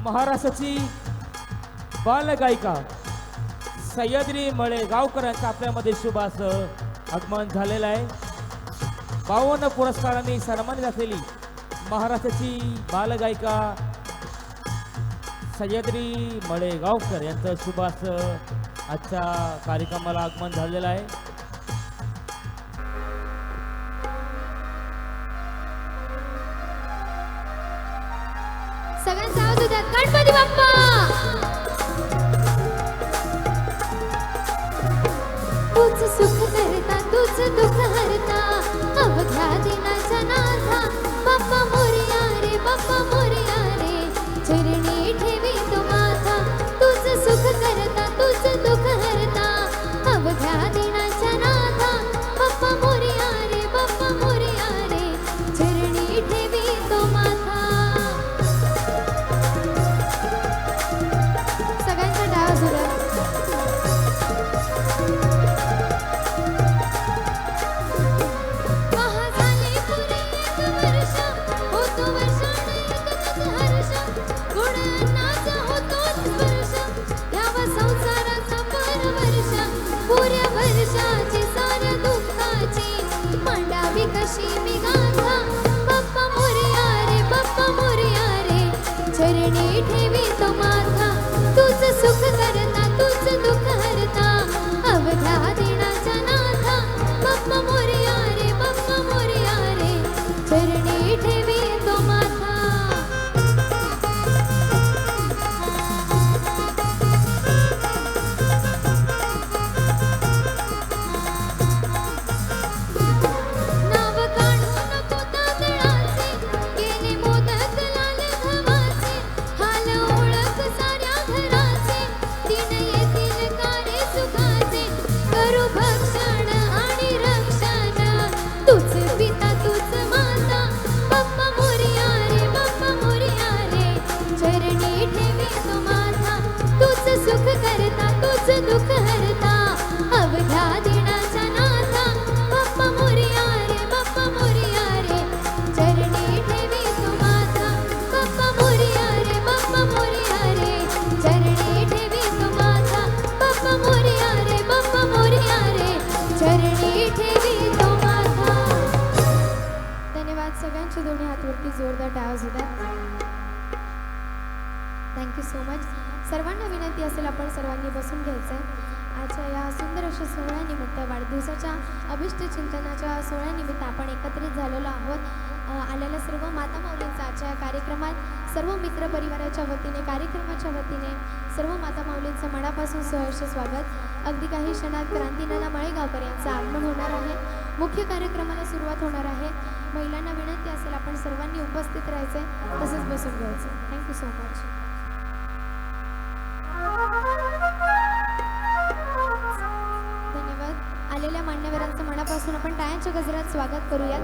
महाराष्ट्राची बालगायिका सह्याद्री मळेगावकर यांचं आपल्यामध्ये शुभ असं आगमन झालेलं आहे। 52 पुरस्कारांनी सन्मानित असलेली महाराष्ट्राची बालगायिका सह्याद्री मळेगावकर यांचं शुभ असं आजच्या कार्यक्रमाला आगमन झालेलं आहे। सगळ्यांचा आवाज होता गणपती बाप्पा। तूच सुख करता तूच दुःख हरता अवघ्या दिनाच्या नाथा बाप्पा मोरया रे बाप्पा मोरया रे चरणी ठेवी तो माथा तूच सुख करता तूच दुःख हरता अवघ्या दिनाच्या नाथा बाप्पा मोरया रे बाप्पा मोरया रे चरणी ठेवी तो माथा। सगळ्यांचा डाव सुरू कशी मी गाथा बाप्पा मोरया रे बाप्पा मोरया रे चरणी ठेवी तो माथा तूच सुख करता तूच दुःख हरता अवघ्या दिनाच्या नाथा बाप्पा मोरया रे बाप्पा मोरया रे चरणी ठेवी तो माथा। सुख करता तूच दुःख हरता अवघ्या दिनाच्या नाथा बाप्पा मोरया रे बाप्पा मोरया रे चरणी ठेवी तो माथा बाप्पा मोरया रे बाप्पा मोरया रे चरणी ठेवी तो माथा बाप्पा मोरया रे बाप्पा मोरया रे चरणी ठेवी तो माथा। धन्यवाद सगळ्यांचे दोन्ही हातवरती जोरदार टाळ्या होतात। Thank you so much. सर्वांना विनंती असेल आपण सर्वांनी बसून घ्यायचं आहे। आजच्या या सुंदर अशा सोहळ्यानिमित्त वाढदिवसाच्या अभिष्ट चिंतनाच्या सोहळ्यानिमित्त आपण एकत्रित झालेलो आहोत। आलेल्या सर्व माता माऊलींचा आजच्या या कार्यक्रमात सर्व मित्र परिवाराच्या वतीने कार्यक्रमाच्या वतीने सर्व माता माऊलींचं मनापासून सहर्ष स्वागत। अगदी काही क्षणात क्रांतीनाना मळेगावकर यांचं आगमन होणार आहे। मुख्य कार्यक्रमाला सुरुवात होणार आहे। महिलांना विनंती असेल आपण सर्वांनी उपस्थित राहायचं आहे तसंच बसून घ्यायचं। Thank you so much. धन्यवाद। आलेल्या मान्यवरांचं मनापासून आपण टाळ्यांच्या गजरात स्वागत करूयात।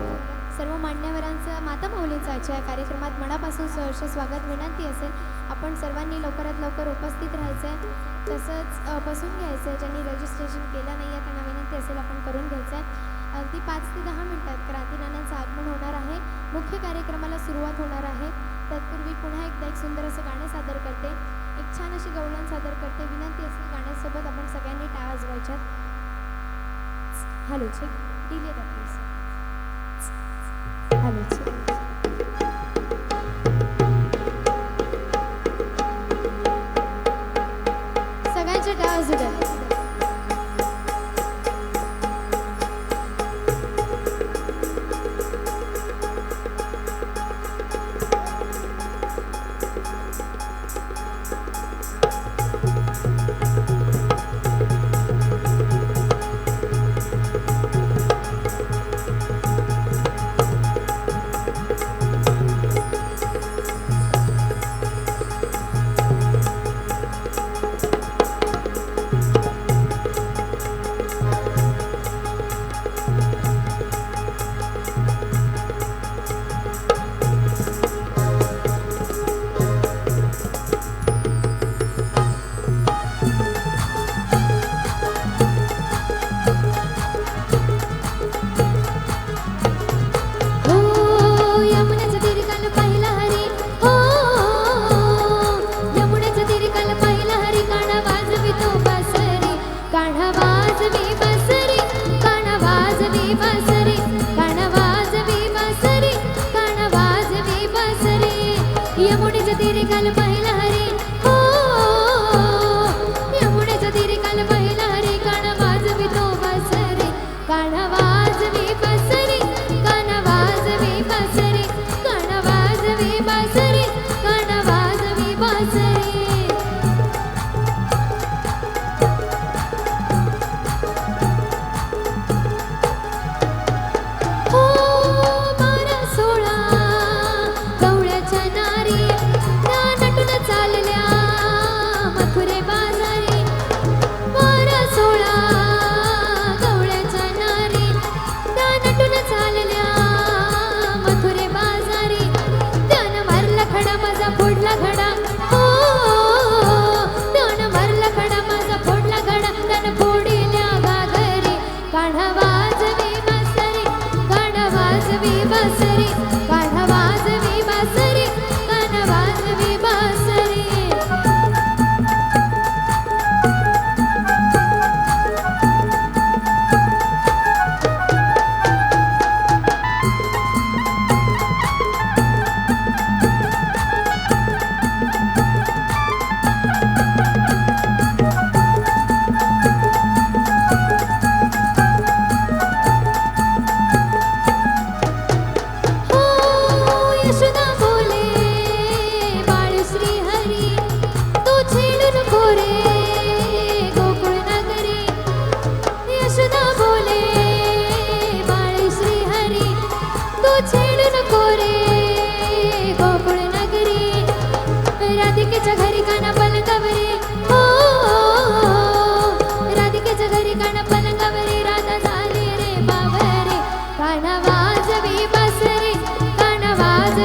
सर्व मान्यवरांचं माता माऊलींचं आजच्या या कार्यक्रमात मनापासून सहर्ष स्वागत। विनंती असेल आपण सर्वांनी लवकरात लवकर उपस्थित राहायचं आहे तसंच बसून घ्यायचं आहे। ज्यांनी रजिस्ट्रेशन केलं नाही आहे त्यांना विनंती असेल आपण करून घ्यायचं आहे। अगदी 5 ते 10 मिनिटात क्रांतीनानांचं आगमन होणार आहे। मुख्य कार्यक्रमाला सुरुवात होणार आहे। तत्पूर्वी पुन्हा एकदा एक सुंदर असं गाणं सादर करते, एक छान अशी गवळण सादर करते। विनंती असेल गाण्यासोबत आपण सगळ्यांनी टाळ्या वाजवायच्यात। हॅलो चेक डिले द प्लीज। हॅलो चेक सगळ्यांच्या टाळ्या वाजवूया।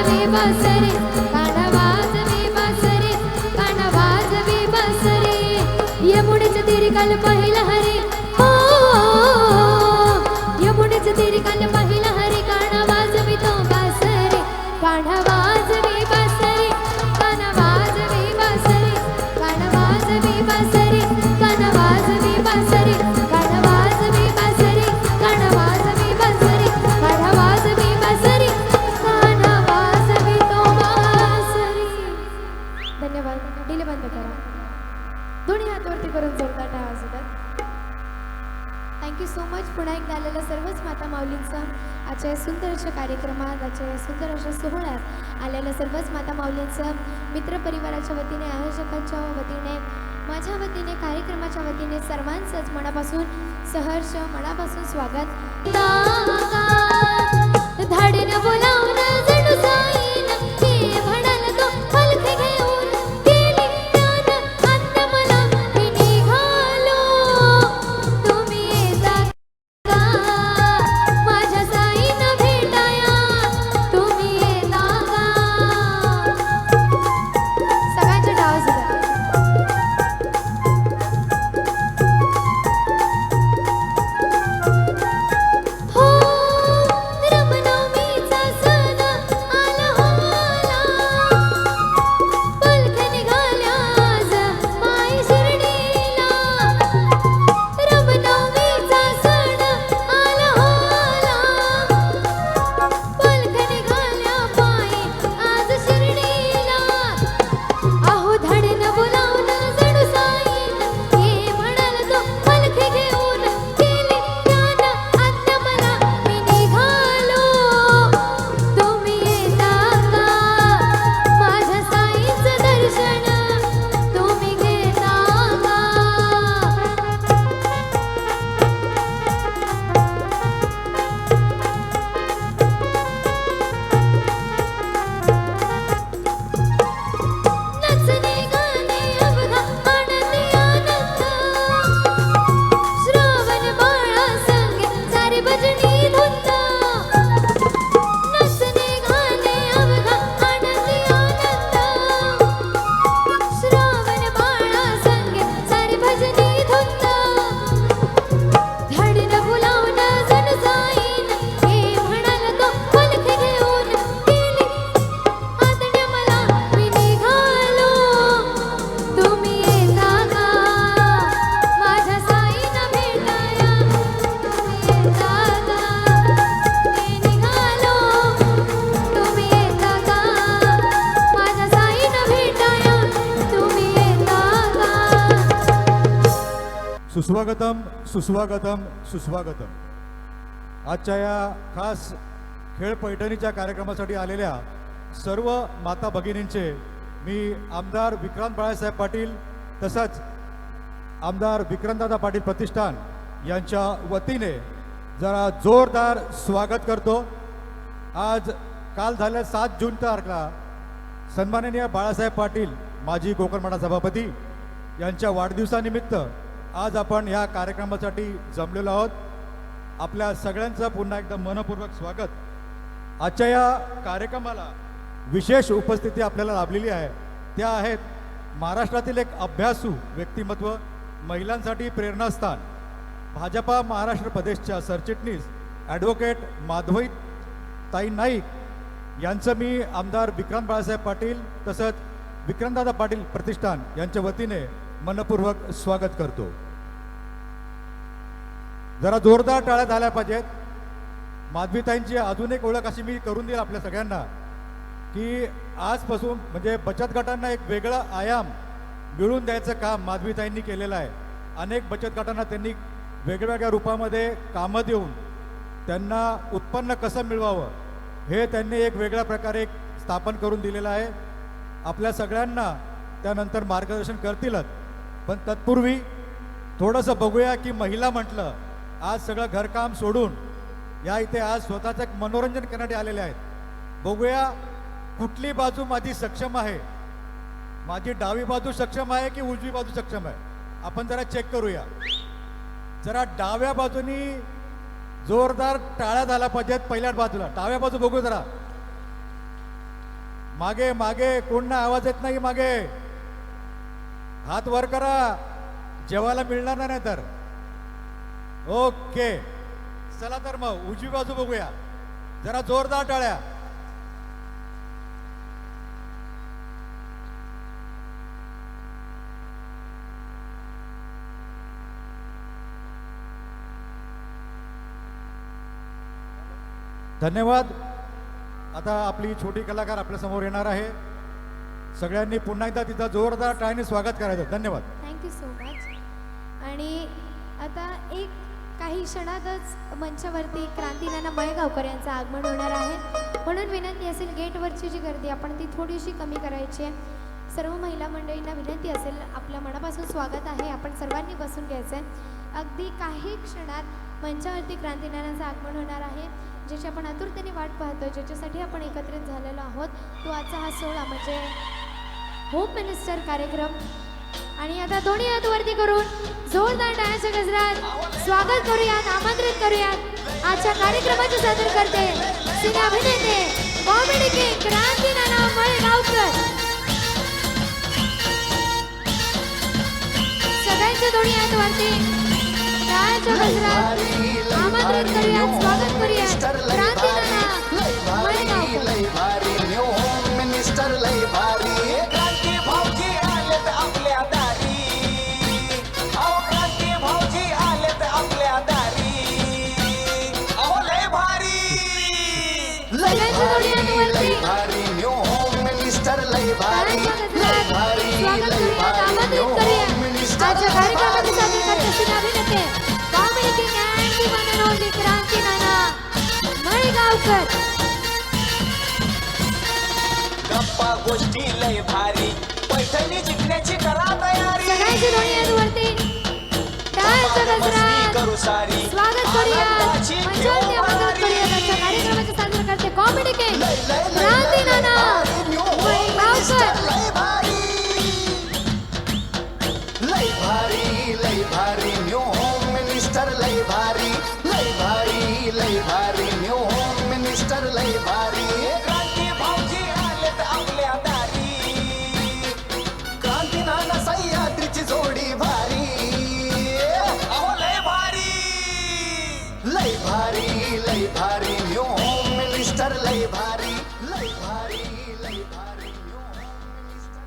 वाजवी बासरी काना वाजवी बासरी काना वाजवी बासरी यमुनेच्या तीरी काल पाहिला हरी हो यमुनेच्या तीरी काल पाहिला हरी काना वाजवी तो बासरी काना वाजवी बासरी काना वाजवी बासरी काना वाजवी बासरी काना वाजवी बासरी काना वाजवी बासरी काना वाजवी बासरी काना वाजवी बासरी काना वाजवी तो बासरी. धन्यवाद. डिले बंद करा. दोन्ही हात वरती करून जोरदार टाळ्या वाजवतात. Thank you so much. पुन्हा एकदा आलेल्या सर्वच माता माऊलींचं आजच्या या सुंदर अशा कार्यक्रमात आजच्या या सुंदर अशा सोहळ्यात आलेल्या सर्वच माता माऊलींचं मित्रपरिवाराच्या वतीने आयोजकांच्या वतीने माझ्या वतीने कार्यक्रमाच्या वतीने सर्वांचंच मनापासून सहर्ष मनापासून स्वागत. धाडीनं बोलावून जणू साईन हे म्हणाल तो पालखी घेऊन गेली ज्ञान अन्न मला मी निघालो तुम्ही येता का माझ्या साईनं भेटाया तुम्ही येता का. सगळ्यांचे डाव सुद्धा हो रमनवमीचा सण आला हो आला पालख्या निघाल्या आज माई शिर्डीला रमनवमीचा सण आला हो आला पालख्या निघाल्या माई आज शिर्डीला अहो धाडीनं बोलावून जणू साईन हे म्हणाल तो पालखी घेऊन गेली ज्ञान अन्न मला मी निघालो तुम्ही येता का माझ्या साईंचं दर्शन तुम्ही घेता का. नचने गाणे अवघा आनंदी आनंद श्रावण बाळा संगे सारी भजनी धुंद नचने गाणे अवघा आनंदी आनंद श्रावण बाळा संगे सारी भजनी धुंद धाडीनं बोलावून जणू साईन हे म्हणाल तो पालखी घेऊन गेली आतड्या मला मी निघालो तुम्ही येता का माझ्या साईनं भेटाया तुम्ही येता का मी निघालो तुम्ही येता का माझ्या साईनं भेटाया तुम्ही येता का. सुस्वागतम सुस्वागतम सुस्वागतम. आजच्या या खास खेळ पैठणीच्या कार्यक्रमासाठी आलेल्या सर्व माता भगिनींचे मी आमदार विक्रांत बाळासाहेब पाटील तसंच आमदार विक्रांतदादा पाटील प्रतिष्ठान यांच्या वतीने जरा जोरदार स्वागत करतो. आज काल झालेल्या 7 जून तारखेला सन्माननीय बाळासाहेब पाटील माजी कोकणमंडळ सभापती यांच्या वाढदिवसानिमित्त आज आपण या कार्यक्रमासाठी जमलेलो आहोत. आपल्या सगळ्यांचं पुन्हा एकदा मनपूर्वक स्वागत. आजच्या या कार्यक्रमाला विशेष उपस्थिती आपल्याला लाभलेली आहे. त्या आहेत महाराष्ट्रातील एक अभ्यासू व्यक्तिमत्व, महिलांसाठी प्रेरणास्थान, भाजपा महाराष्ट्र प्रदेशच्या सरचिटणीस ॲडव्होकेट माधवी ताई नाईक यांचं मी आमदार विक्रांत बाळासाहेब पाटील तसंच विक्रांतदादा पाटील प्रतिष्ठान यांच्या वतीने मनपूर्वक स्वागत करतो. जरा जोरदार टाळ्या झाल्या पाहिजेत. माधवीताईंची अजून एक ओळख अशी मी करून देईल आपल्या सगळ्यांना की आजपासून म्हणजे बचत गटांना एक वेगळा आयाम मिळवून द्यायचं काम माधवीताईंनी केलेलं आहे. अनेक बचत गटांना त्यांनी वेगवेगळ्या रूपामध्ये कामं देऊन त्यांना उत्पन्न कसं मिळवावं हे त्यांनी एक वेगळ्या प्रकारे एक स्थापन करून दिलेलं आहे. आपल्या सगळ्यांना त्यानंतर मार्गदर्शन करतीलच. पण तत्पूर्वी थोडंसं बघूया की महिला म्हटलं आज सगळं घरकाम सोडून या इथे आज स्वतःचं एक मनोरंजन करण्यासाठी आलेले आहेत. बघूया कुठली बाजू माझी सक्षम आहे. माझी डावी बाजू सक्षम आहे की उजवी बाजू सक्षम आहे आपण जरा चेक करूया. जरा डाव्या बाजूनी जोरदार टाळ्या झाल्या पाहिजेत. पहिल्या बाजूला डाव्या बाजू बघू जरा. मागे मागे कोणना आवाज येत नाही मागे हात वर करा जेवायला मिळणार नाही तर ओके चला तर मग उजवी बाजू बघूया जरा जोरदार टाळ्या धन्यवाद आता आपली छोटी कलाकार आपल्या समोर येणार आहे सगळ्यांनी पुन्हा एकदा तिचा जोरदार टाळ्याने स्वागत करायचं धन्यवाद थँक्यू सो मच आणि आता एक काही क्षणातच मंचावरती क्रांतीनाना मळेगावकर यांचं आगमन होणार आहे म्हणून विनंती असेल गेटवरची जी गर्दी आपण ती थोडीशी कमी करायची आहे सर्व महिला मंडळींना विनंती असेल आपल्या मनापासून स्वागत आहे आपण सर्वांनी बसून घ्यायचं आहे अगदी काही क्षणात मंचावरती क्रांतीनानाचं आगमन होणार आहे ज्याची आपण आतुरतेने वाट पाहतोय ज्याच्यासाठी आपण एकत्रित झालेलो आहोत तो आजचा हा सोहळा म्हणजे होम मिनिस्टर कार्यक्रम आणि आता दोन्ही हात वरती करून जोरदार टाळ्याच्या गजरात स्वागत करूयात आमंत्रित करूयात आजच्या कार्यक्रमाचे सादर करते सिने अभिनेते कॉमेडी किंग क्रांतीनाना मळेगावकर सगळ्यांच्या दोन्ही हात वरती टाळ्याच्या गजरात आमंत्रित करूयात स्वागत करूयात क्रांतीनाना मळेगावकर क्रांती भाऊजी आलेत आपल्या दारी अहो क्रांती भाऊजी आलेत आपल्या दारी अहो लय भारी सगळ्यांच्या दोन्ही हात वरती टाळ्याच्या गजरात स्वागत करूयात आमंत्रित करूयात आजच्या कार्यक्रमाचे सादर करते सिने अभिनेते comedy king and the one and only Krantinana Malegaonkar गप्पा गोष्टी लय भारी पैठणी जिंकण्याची करा तयारी सगळ्यांची दोन्ही हात वरती टाळ्याच्या गजरात करू सारी स्वागत करूयात मंचावरती आमंत्रित करूयात आजच्या कार्यक्रमाचे सादर करते कॉमेडी किंग क्रांतीनाना मळेगावकर लय भारी लय भारी लय भारी न्यू होम मिनिस्टर लय भारी लय भारी लय भारी न्यू होम मिनिस्टर लय भारी क्रांती भाऊजी आलेत आपल्या दारी क्रांतीनाना सह्याद्रीची जोडी भारी अहो लय भारी लय भारी न्यू होम मिनिस्टर लय भारी लय भारी new home minister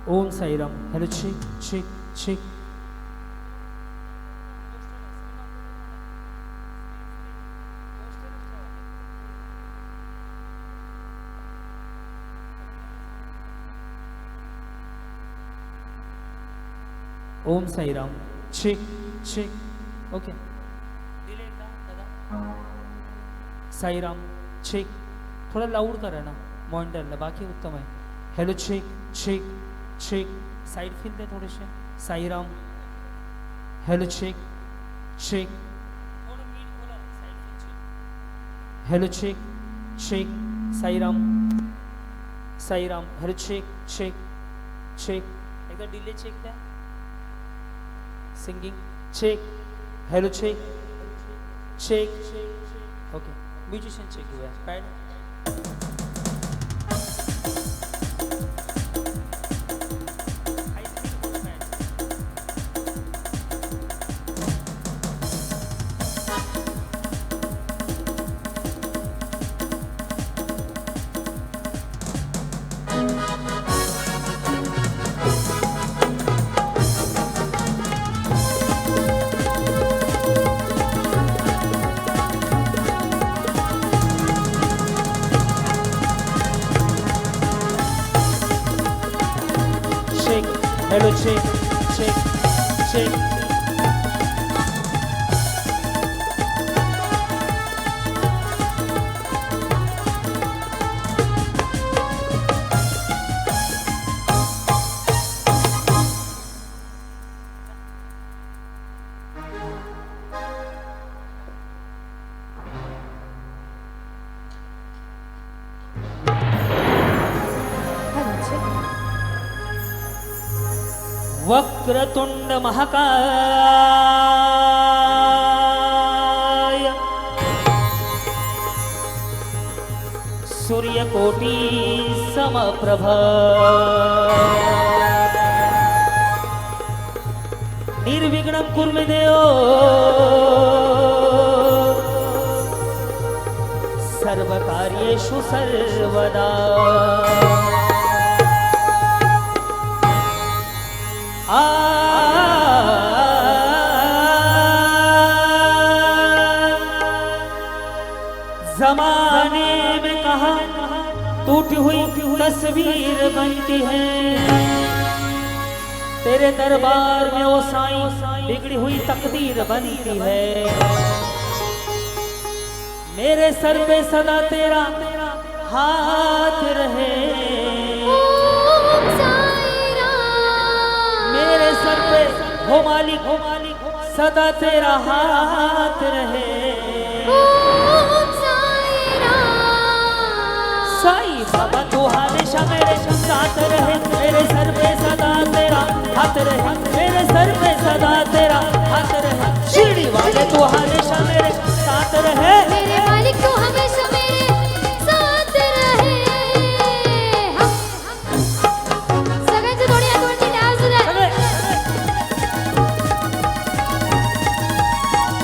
Om Sairam hello check check check Om Sairam check check okay दिले एकदा दादा साईराम चेक थोडा लाऊड करा ना मॉनिटरला बाकी उत्तम आहे hello check check check side feel दे थोडेसे Sairam hello check check hello check check Sairam Sairam hello check check check एकदा डिले चेक द्या singing check hello check check okay musician check घेऊया pad hello check check check hello check वक्रतुंड महाकाय सूर्यकोटी समप्रभ निर्विघ्नं कुरु मे देव सर्वकार्येषु सर्वदा जमाने में कहा टूटी हुई तस्वीर बनती है तेरे दरबार में ओ साईं बिगड़ी हुई तकदीर बनती है मेरे सर पे सदा तेरा हाथ रहे ओम साई राम मेरे सर पे हो मालिक सदा तेरा हाथ रहे ओम साई राम साई बाबा तू हमेशा मेरे साथ रहे मेरे सर पे सदा तेरा हाथ रहे मेरे सर पे सदा तेरा हाथ रहे शिरडी वाले तू हमेशा मेरे साथ रहे मेरे मालिक तू हमेशा मेरे साथ रहे हम सगळ्यांचे दोन्ही हात वरती टाळा सुद्धा सगळे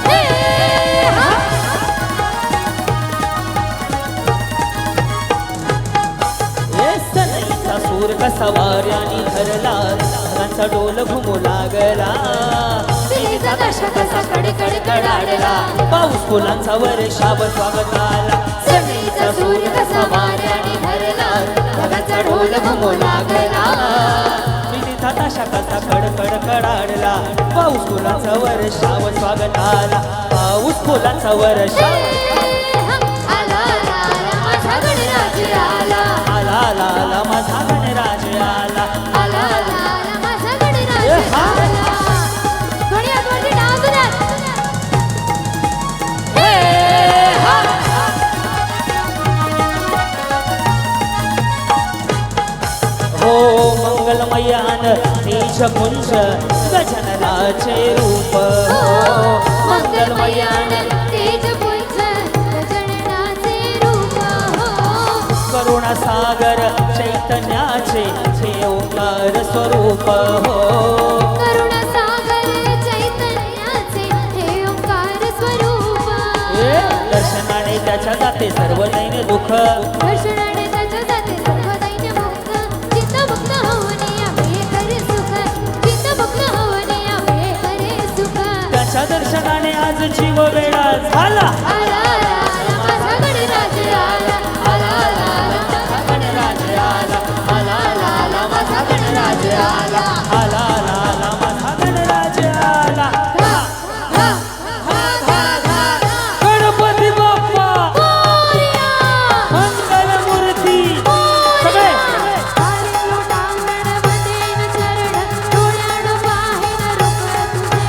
हे हा ये सनईचा सूर कसा वाऱ्याने धरला ढगांचा डोल घुमू लागला दिल्लीचा दशा कसा कडकड कडाडला पाऊस फुलांचा वर्षाव स्वागत आला सनईचा सूर्य कसा वाऱ्याने धरला ढगाचा ढोल घुमू लागला विधीचा ताशा कसा कडकड कडाडला पाऊस फुलांचा वर्षाव स्वागत आला पाऊस फुलांचा वर्षाव आला आला माझा गणराज आला आला आला आला माझा गणराज आला आला आला माझा गणराज ए हा. आला दोन्ही हात वरती टाळा सुद्धा हे हा. हो मंगलमयान तेज पुंज गजननाचे रूप हो मंगलमयान मंगलमयान तेजपुंज गजननाचे रूप हो करुणा सागर चैतन्याचे हे ओंकार स्वरूप हो करुणासागर चैतन्याचे हे ओंकार स्वरूप ए, दर्शनाने त्याच्या जाते सर्व दैन दुःख दर्शनाने त्याच्या जाते सर्व दैन्यमुक्त चित्तमुक्त होऊन यावे करे सुख चित्तमुक्त होऊन यावे करे सुख त्याच्या दर्शनाने आज जीव वेडा झाला आला आला माझा गणराज आला आला आला माझा गणराज आला आला आला आला माझा गणराज आला आला आला आला माझा गणराज आला हा हा हा हा हा गणपती बाप्पा मोरया मंगल मूर्ती सगळे आले लोटांगणमध्ये चरण डोळ्यानं पाहिन रूप तुझे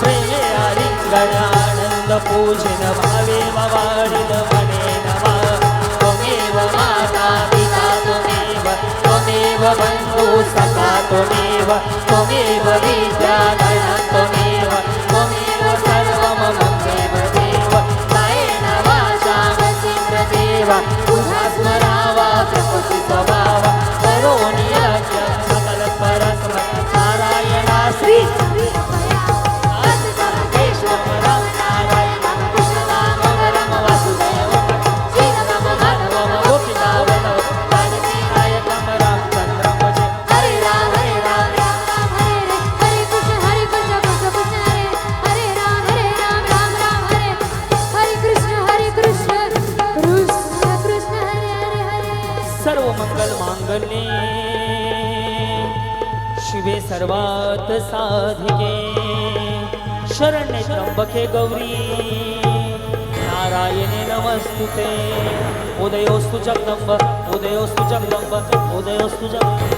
प्रेमे आलिंगन आनंद पूजन भावे वाढील म्हणे नमा त्वमेव माता पिता त्वमेव बंधू सखा त्वमेव विद्या धन त्वमेव सर्वं ममेव देव कायेन वाचा मनसेन्द्र देव तुझा स्मरावा प्रकृती स्वभाव करोनि यज्ञ सकल परस्पर नारायणा श्री हरे राम राम राम हरे रे हरे कृष्ण कृष्ण कृष्ण हरे हरे राम राम राम हरे हरे कृष्ण कृष्ण कृष्ण हरे हरे सर्व मंगल मांगल्ये शिवे सर्वात साधिके शरण्ये त्र्यंबके गौरी नारायणे नमस्तुते उदयोस्तु जगदंब उदयोस्तु जगदंब उदयोस्तु जगदंब.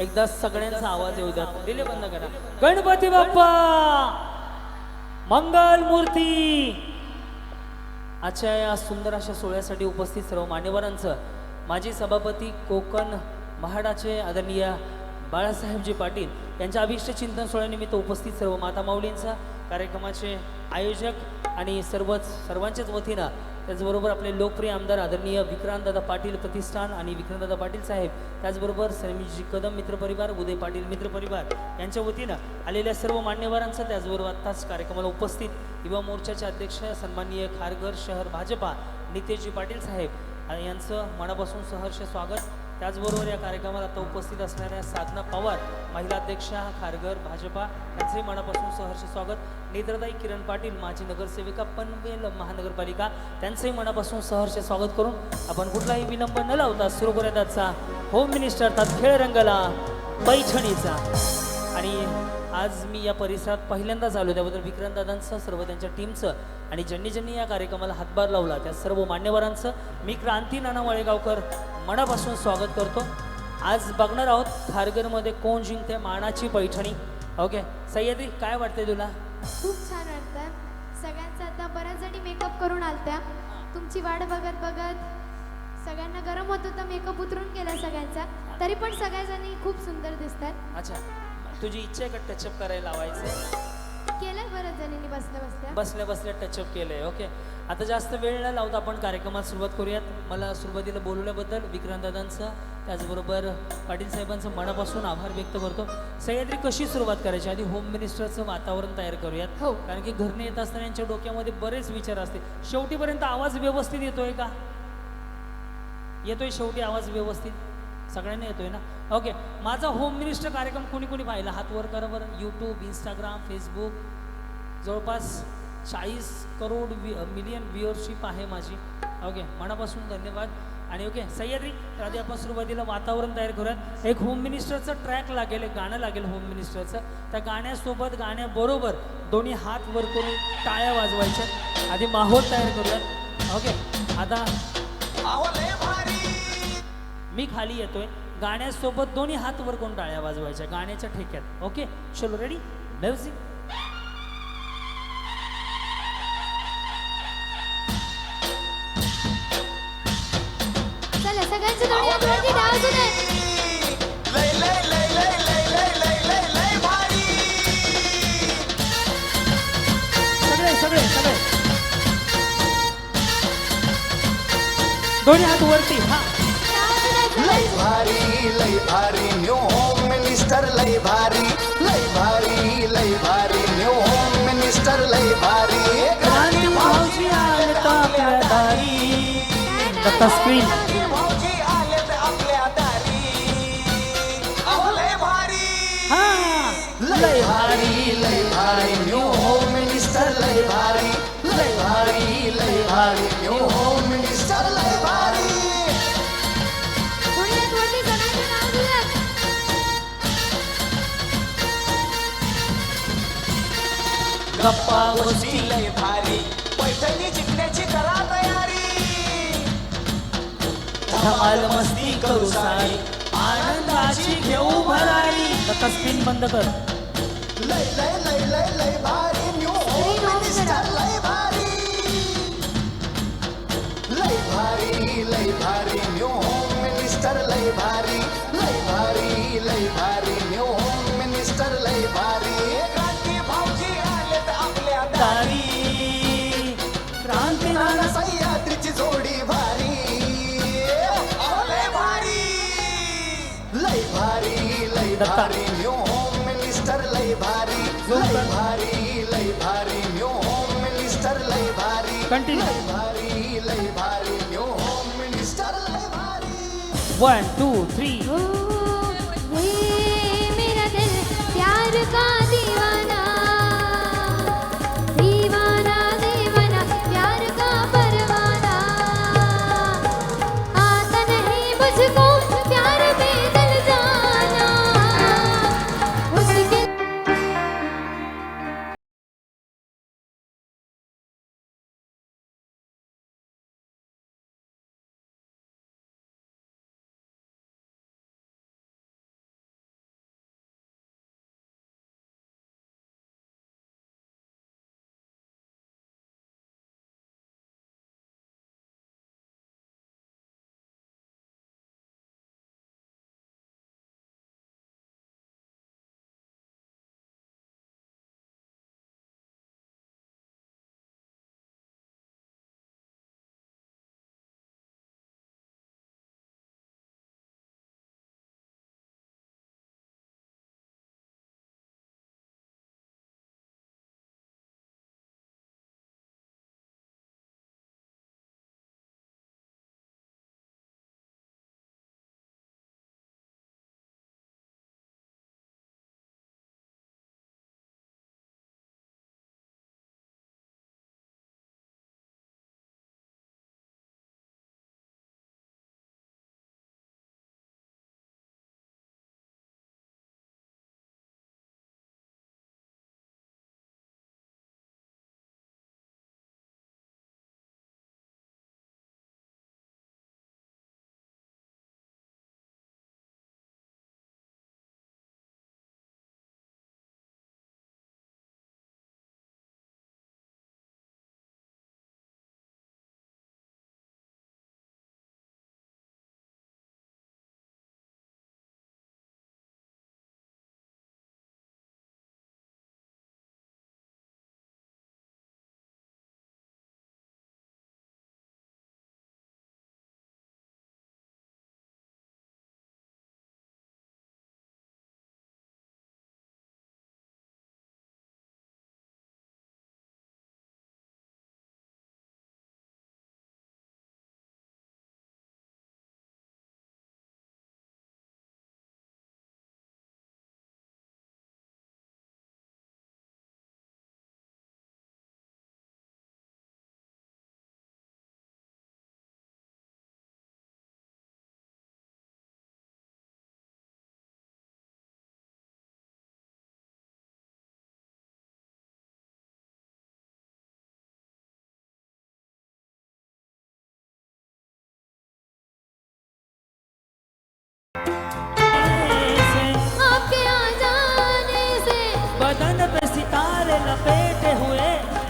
एकदा सगळ्यांचा आवाज येऊ द्या. दिले बंद करा. गणपती बाप्पा मंगल मूर्ती. आजच्या या सुंदर अशा सोहळ्यासाठी उपस्थित सर्व मान्यवरांचं माजी सभापती कोकण महाडाचे आदरणीय बाळासाहेबजी पाटील यांच्या अभिष्ट चिंतन सोहळ्यानिमित्त उपस्थित सर्व माता माऊलींचा कार्यक्रमाचे आयोजक आणि सर्वांच्याच वतीनं त्याचबरोबर आपले लोकप्रिय आमदार आदरणीय विक्रांतदादा पाटील प्रतिष्ठान आणि विक्रांतदादा पाटील साहेब त्याचबरोबर समीजी कदम मित्रपरिवार उदय पाटील मित्रपरिवार यांच्या वतीनं आलेल्या सर्व मान्यवरांचं त्याचबरोबर आत्ताच कार्यक्रमाला उपस्थित युवा मोर्चाचे अध्यक्ष सन्माननीय खारघर शहर भाजपा नितेशजी पाटील साहेब यांचं मनापासून सहर्ष स्वागत. त्याचबरोबर या कार्यक्रमात आता उपस्थित असणाऱ्या साधना पवार महिला अध्यक्षा खारघर भाजपा यांचंही मनापासून सहर्ष स्वागत. नेत्रताई किरण पाटील माजी नगरसेविका पनवेल महानगरपालिका त्यांचंही मनापासून सहर्ष स्वागत करून आपण कुठलाही विलंब न लावता सुरू करूयात आजचा होम मिनिस्टर अर्थात खेळ रंगला पैठणीचा. आणि आज मी या परिसरात पहिल्यांदाच आलो त्याबद्दल विक्रांतदादांचं सर्व त्यांच्या टीमचं आणि ज्यांनी या कार्यक्रमाला हातभार लावला त्या सर्व मान्यवरांचं मी क्रांती नाना वाळेगावकर मनापासून स्वागत करतो. आज बघणार आहोत खारघरमध्ये कोण जिंकते मानाची पैठणी. ओके सह्याद्री काय वाटते तुला? खूप छान वाटतं. सगळ्यांचा आता बऱ्याच जणी मेकअप करून आलत्या. तुमची वाट बघत बघत सगळ्यांना गरम होत होता, मेकअप उतरून गेला सगळ्यांचा, तरी पण सगळ्याजणी खूप सुंदर दिसतात. अच्छा तुझी इच्छा आहे का टचअप करायला लावायचं? केलंय बऱ्याच जणींनी बसल्या बसल्या टचअप केलंय. ओके आता जास्त वेळ न लावता आपण कार्यक्रमात सुरुवात करूयात. मला सुरुवातीला बोलवल्याबद्दल विक्रांतदादांचं त्याचबरोबर पाटील साहेबांचं मनापासून आभार व्यक्त करतो. सह्याद्री कशी सुरुवात करायची? आधी होम मिनिस्टरचं वातावरण तयार करूयात. हो. कारण की घरने येत असताना यांच्या डोक्यामध्ये बरेच विचार असते. शेवटीपर्यंत आवाज व्यवस्थित येतोय का? येतोय शेवटी आवाज व्यवस्थित सगळ्यांना येतोय ना? ओके माझा होम मिनिस्टर कार्यक्रम कोणी कोणी पाहिला हात वर करा बरं. यूट्यूब इंस्टाग्राम फेसबुक जवळपास 40 करोड मिलियन व्ह्युअरशिप आहे माझी. ओके मनापासून धन्यवाद. आणि ओके सह्याद्री तर आधी आपण सुरुवातीला वातावरण तयार करूयात. एक होम मिनिस्टरचं ट्रॅक लागेल, एक गाणं लागेल होम मिनिस्टरचं. त्या गाण्यासोबत गाण्याबरोबर दोन्ही हात वर करून टाळ्या वाजवायच्या. आधी माहोल तयार करूयात. ओके आता मी खाली येतोय, गाण्यासोबत दोन्ही हात वर करून टाळ्या वाजवायच्या गाण्याच्या ठेक्यात. ओके चलो रेडी म्युझिक. चला सगळ्यांची दोन्ही हात वरती डावू दे. लय लय लय लय लय लय लय लय लय भारी. सगळे सगळे सगळे दोन्ही हात वरती. हा लय भारी न्यू होम मिनिस्टर लय भारी. लय भारी न्यू होम मिनिस्टर लय भारी. क्रांती भाऊजी आलेत आपल्या दारी. दत्ता स्क्रीन भाऊजी आलेत आपल्या दारी. अहो लय भारी. हा लय भारी न्यू होम मिनिस्टर लय भारी. लय भारी न्यू होम मिनिस्टर लय भारी. दोन्ही हात वरती सगळ्यांची डावू दे. गप्पा गोष्टी लय भारी. पैठणी जिंकण्याची करा तयारी. धमाल मस्ती करू सारी आनंदाची घेऊ भरारी. दत्ता स्क्रीन बंद कर. लय लय लय लय लय भारी न्यू होम मिनिस्टर लय भारी. लय भारी न्यू होम मिनिस्टर लय भारी. लय भारी न्यू होम मिनिस्टर लय भारी. क्रांती भाऊजी आलेत आपल्या दारी. क्रांती नाना सह्याद्रीची जोडी भारी. अहो लय भारी. लय भारी न्यू होम मिनिस्टर लय भारी. लय भारी न्यू होम मिनिस्टर लय भारी. कंटिन्यू. लय भारी न्यू होम मिनिस्टर लय भारी. 1 2 3 ओ, ये मेरा दिल प्यार का दीवाना. दीवाना दीवाना प्यार का परवाना. आता नहीं मुझको प्यार में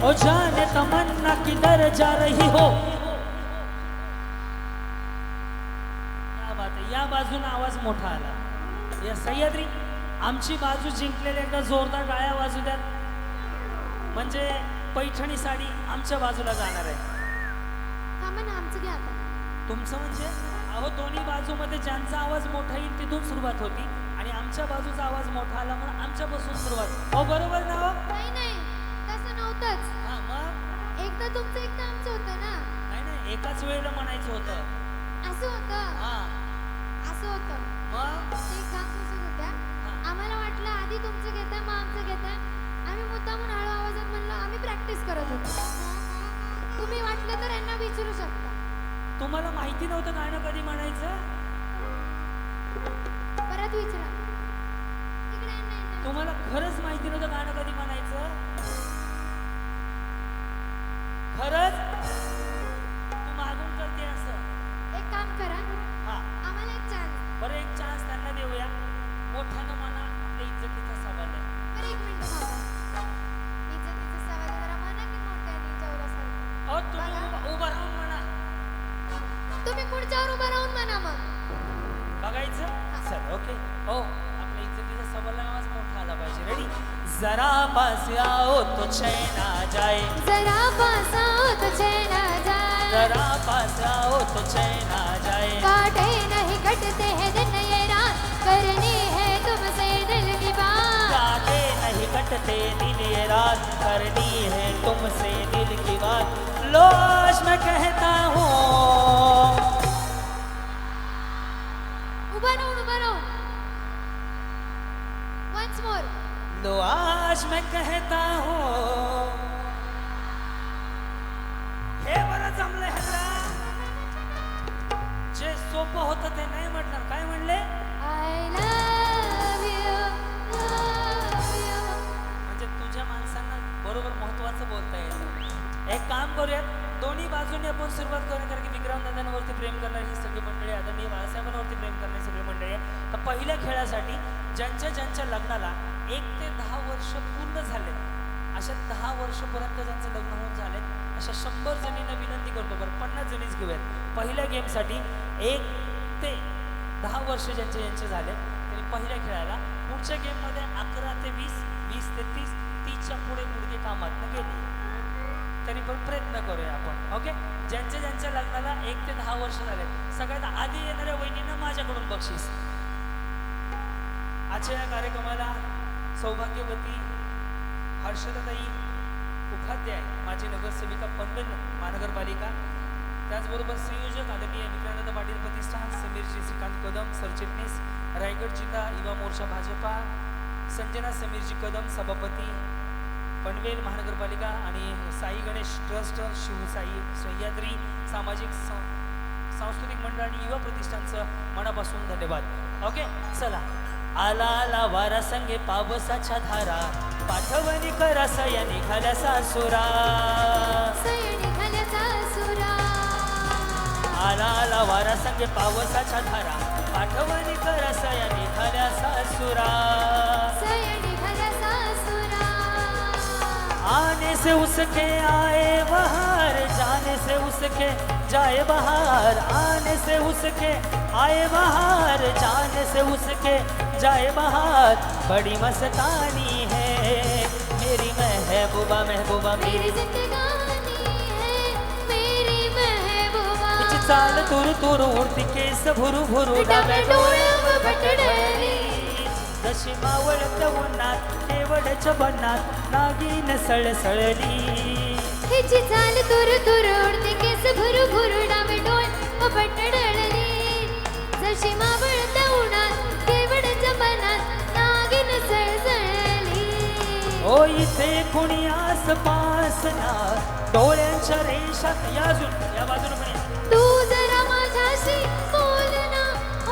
ओ जाने तमन्ना किधर जा रही हो. क्या बात आहे. या बाजून आवाज मोठा आला. या सह्याद्री आमची बाजू जिंकलेली एकदा जोरदार टाळ्या वाजू द्या. म्हणजे पैठणी साडी आमच्या बाजूला जाणार आहे. थांबा ना, आमचं घ्या आता. तुमचं म्हणजे अहो दोन्ही बाजूमध्ये ज्यांचा आवाज मोठा येईल तिथून सुरुवात होती आणि आमच्या बाजूचा आवाज मोठा आला म्हणून आमच्यापासून सुरुवात. हो बरोबर ना हो? नाही नाही, तसं नव्हतंच. हा मग एकदा तुमचं एकदा आमचं होतं ना. नाही नाही एकाच वेळेला म्हणायचं होतं. असं होतं. हा असं होतं. मग ते काम कसं होत्या. आम्हाला वाटलं आधी तुमचं घेताय मग आमचं घेताय. आम्ही मुद्दामून हळू आवाजात म्हणलो, आम्ही प्रॅक्टिस करत होतो. तुम्ही वाटलं तर यांना विचारू शकता. तुम्हाला माहिती नव्हतं गाणं कधी म्हणायचं. परत विचारा. इकडे यांना. तुम्हाला खरंच माहिती नव्हतं गाणं कधी म्हणायचं. खरंच तू मागून करते असं. एक काम करा, हा आम्हाला एक चान्स. बरं एक चान्स त्यांना देऊया. मोठ्यानं म्हणा, आपल्या इज्जतीचा सवाल आहे. बरं एक मिनिट थांबा. इज्जतीचा सवाल आहे, जरा म्हणा की मोठ्याने जेवढ्यासारखं. अहो तुम्ही उभं राहून म्हणा. तुम्ही पुढच्यावर उभं राहून म्हणा मग. बघायचं चल ओके. हो आपल्या इज्जतीचा सवाल आवाज मोठा आला पाहिजे. रेडी. जरा पास आओ तो चैन आ जाए. जरा पास आओ तो चैन आ जाए. जरा पास आओ तो चैन आ जाए. काटे नहीं कटते हैं दिन ये रात, करनी है तुमसे दिल की बात. काटे नहीं कटते दिन ये रात, करनी है तुमसे दिल की बात. लो आज मैं कहता हूँ. उभं राहून उभं राहून. Once more. लो आज मैं कहता हूँ. हे बरं जमलं ह्याला. जे सोपं होतं ते नाही म्हटणार. काय म्हणले. I love you, love you. म्हणजे तुझ्या माणसांना बरोबर महत्वाचं बोलता येतं. एक काम करूयात, दोन्ही बाजूने आपण सुरुवात करूया. कारण की विक्रांतदादांवरती प्रेम करणारी ही सगळी मंडळी, आदरणीय बाळासाहेबांवरती प्रेम करणारी सगळी मंडळी आहे. तर पहिल्या खेळासाठी ज्यांच्या लग्नाला 1 ते 10 वर्ष पूर्ण झालेत, अशा 10 वर्षपर्यंत ज्यांचं लग्न होऊन झालेत अशा 100 जणींना विनंती करतो. बरं 50 जणीच घेऊयात. पहिल्या गेमसाठी 1 ते 10 वर्ष ज्यांचे झाले त्यांनी पहिल्या खेळाला. पुढच्या गेममध्ये 11 ते 20, 20 ते 30, 30च्या पुढे मुलगे कामात न गेले तरी पण प्रयत्न करूया आपण. ओके. ज्यांच्या लग्नाला 1 ते 10 वर्ष झाले सगळ्यात आधी येणाऱ्या वहिनींना माझ्याकडून बक्षीस. आजच्या या कार्यक्रमाला सौभाग्यवती हर्षदाताई उपाध्याय, माजी नगरसेविका पनवेल महानगरपालिका, त्याचबरोबर संयोजक आदरणीय विक्रांतदादा पाटील प्रतिष्ठान, समीरजी श्रीकांत कदम सरचिटणीस, रायगड जिल्हा युवा मोर्चा भाजपा, संजना समीरजी कदम सभापती पनवेल महानगरपालिका आणि साई गणेश ट्रस्ट, शिवसाई सह्याद्री सामाजिक सांस्कृतिक मंडळ आणि युवा प्रतिष्ठानचं मनापासून धन्यवाद. ओके चला. आला आला वारा संगे पावसाच्या धारा, पाठवणी करा सया निघाल्या सासुरा. सयणी झाल्या सासुरा. आला आला वारा संगे पावसाच्या धारा, पाठवणी करा सया निघाल्या सासुरा. सयणी झाल्या सासुरा. आने से उसके आए बहार, जाने से उसके जाए बहार. आने से उसके आए बहार, जाने से उसके जाए बहार. बड़ी मस्तानी है मेरी महबूबा, महबूबा मेरी मेरी. जिंदगानी है मेरी महबूबा. तिची चाल तुरु तुरु उडती केस भुरु भुरु, डाव्या डोळ्यावर बटडली. जशी मावळत उन्हात केवडच्या बनात नागिन सळसळली. हिची चाल तुरु तुरु उडते केस भुरु भुरु, डावे डोळे बटडली. जशी मावळत उन्हात केवडच्या बनात नागिन सळसळली. ओ इथे कुणी आसपास ना, डोळ्यांच्या रेषात या अजून या बाजूने पण या. तू जरा माझ्याशी बोल ना,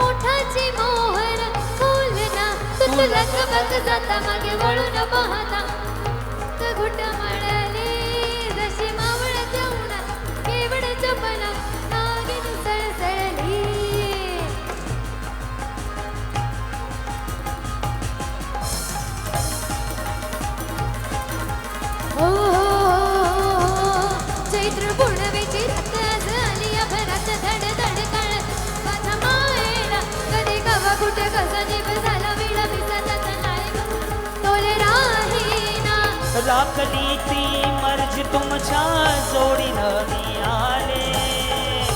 ओठाची मोहर खोल ना. तू तुला बघ जाता मागे वळून पाहता घुट मळली. जशी मावळच्या उन्हात केवडच्या बनात नागिन सळसळली. हो हो हो चैत्र पौर्णिमेची रात आज आली या भरात धड धड कळ माझ्या मायेला कधी कवा कुठे कसा जीव झाला विड विसरत नाही ग. तोले राहीना राखली ती मर्जी तुमच्या जोडीनं मी आले.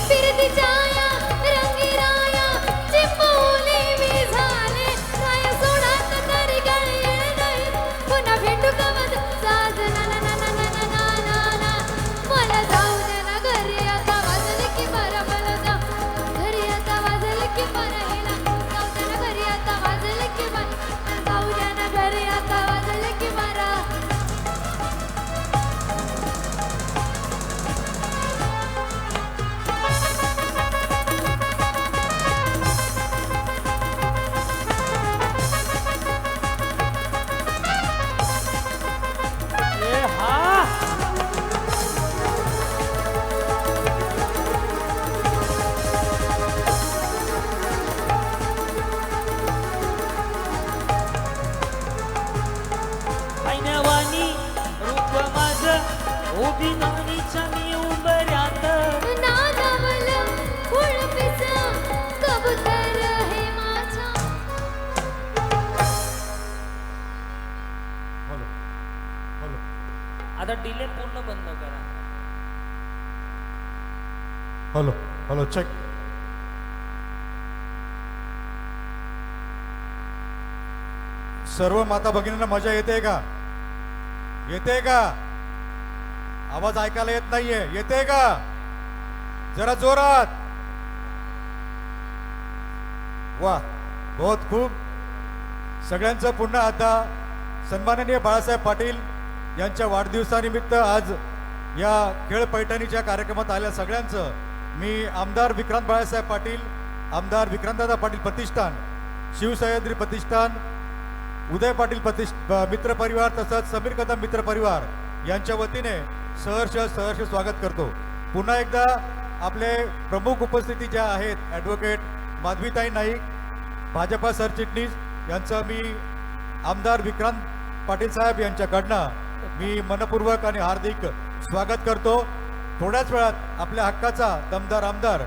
फिरतीच्या या रंगीराया चिपवली मी झाले काय सोडात तरी गळी नाही पुन्हा भेटू कवच साज ना ना ना ना ना ना ना ना ना मला जाऊ दे ना घरी आता वाजले की बरं मला जाऊ घरी आता वाजले की बरं हिला जाऊ दे ना घरी आता वाजले की बरं जाऊ दे ना घरी आता वाजले की बरं. ए हा ऐनवानी रूप माझं उभी नानीच्या मी उंबऱ्यात. नादावलं उडपीचं कबूतर हे माझ्या हॅलो हॅलो आता डिले पूर्ण बंद करा. Hello hello check. सर्व माता भगिनींना मजा येते का? येते का? आवाज ऐकायला येत नाहीये. येते का? जरा जोरात. वा बहुत खूप. सगळ्यांचं पुन्हा आता सन्माननीय बाळासाहेब पाटील यांच्या वाढदिवसानिमित्त आज या खेळ पैठणीच्या कार्यक्रमात आल्या सगळ्यांचं मी आमदार विक्रांत बाळासाहेब पाटील, आमदार विक्रांतदादा पाटील प्रतिष्ठान, शिवसह्याद्री प्रतिष्ठान, उदय पाटील मित्र परिवार तसंच समीर कदम मित्र परिवार यांच्या वतीने सहर्ष स्वागत करतो. पुन्हा एकदा आपले प्रमुख उपस्थिती ज्या आहेत ॲडव्होकेट माधवीताई नाईक, भाजपा सरचिटणीस यांचं मी आमदार विक्रांत पाटील साहेब यांच्याकडनं मी मनपूर्वक आणि हार्दिक स्वागत करतो. थोड्याच वेळात आपल्या हक्काचा दमदार आमदार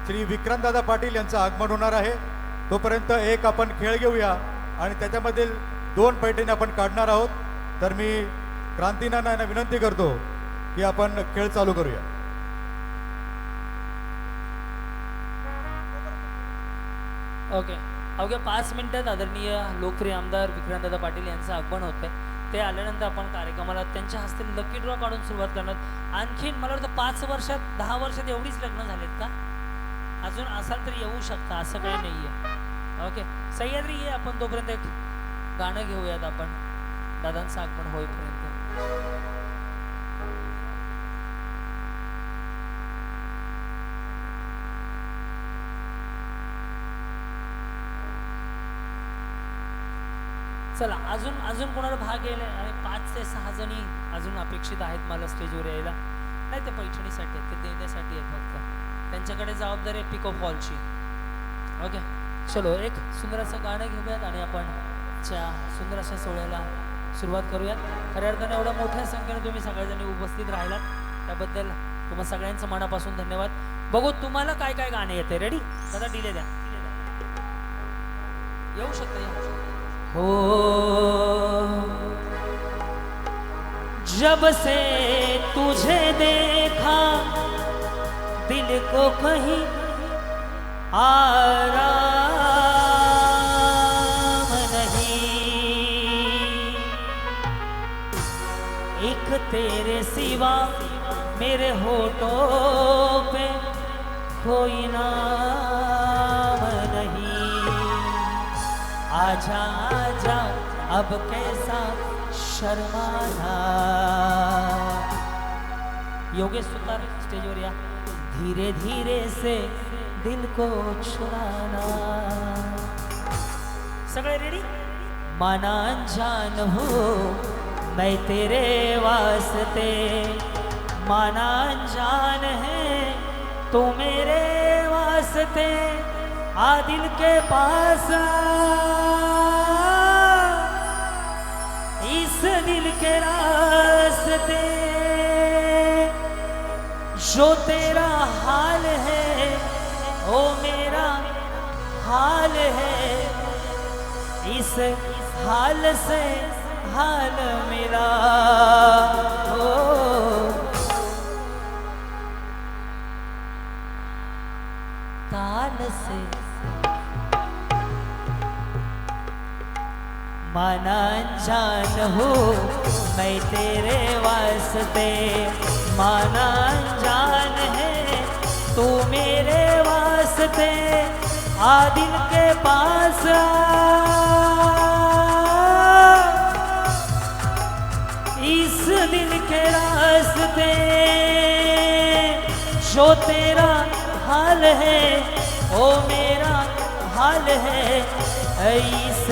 श्री विक्रांतदादा पाटील यांचं आगमन होणार आहे. तोपर्यंत एक आपण खेळ घेऊया आणि त्याच्यामधील 2 पैठणी आपण काढणार आहोत. तर मी क्रांतीनाना यांना विनंती करतो की आपण खेळ चालू करूया. ओके. अवघ्या 5 मिनिटात आदरणीय लोकप्रिय आमदार विक्रांतदादा पाटील यांचं आगमन होतंय. ते आल्यानंतर आपण कार्यक्रमाला त्यांच्या हस्ते लकी ड्रॉ काढून सुरुवात करणार. आणखीन मला वाटतं 5 वर्षात 10 वर्षात एवढीच लग्न झालेत का? अजून असाल तरी येऊ शकता, असं काही नाही आहे. ओके सह्याद्री ये, आपण तोपर्यंत एक गाणं घेऊयात आपण दादांचं आगमन होईपर्यंत. चला अजून कोणाला भाग घ्यायला आणि 5 ते 6 जणी अजून अपेक्षित आहेत मला स्टेजवर यायला. नाही ते पैठणीसाठी आहेत, ते देण्यासाठी आहेत फक्त. त्यांच्याकडे जबाबदारी आहे पिकअप हॉलची. ओके चलो एक सुंदर असं गाणं घेऊयात आणि आपण सुंदर अशा सोहळ्याला सुरुवात करूयात. खऱ्या अर्थाने एवढ्या मोठ्या संख्येने तुम्ही सगळेजणी उपस्थित राहिलात त्याबद्दल तुम्हा सगळ्यांचं मनापासून धन्यवाद. बघू तुम्हाला काय काय गाणे येते. रेडी दादा? डिले द्या. येऊ शकतं हो. जब से तुझे देखा दिल को कहीं आराम नहीं, एक तेरे सिवा मेरे होठों पे कोई नाम नहीं. आजा आजा अब कैसा शर्माना. योगेश सुतार स्टेजवर या. धीरे धीरे से दिल को छुड़ाना. सगळे रेडी? माना अनजान हूँ मैं तेरे वास्ते, माना अनजान है तू मेरे वास्ते. आ दिल के पास इस दिल के रास्ते जो तेरा हाल है ओ मेरा हाल है, इस हाल से हाल मेरा हो। ताल से माना अनजान हो मैं तेरे वास्ते, माना अनजान है तू मेरे वास्ते। आ दिल के पास इस दिल के रास्ते, जो तेरा हाल है ओ मेरा हाल है, इस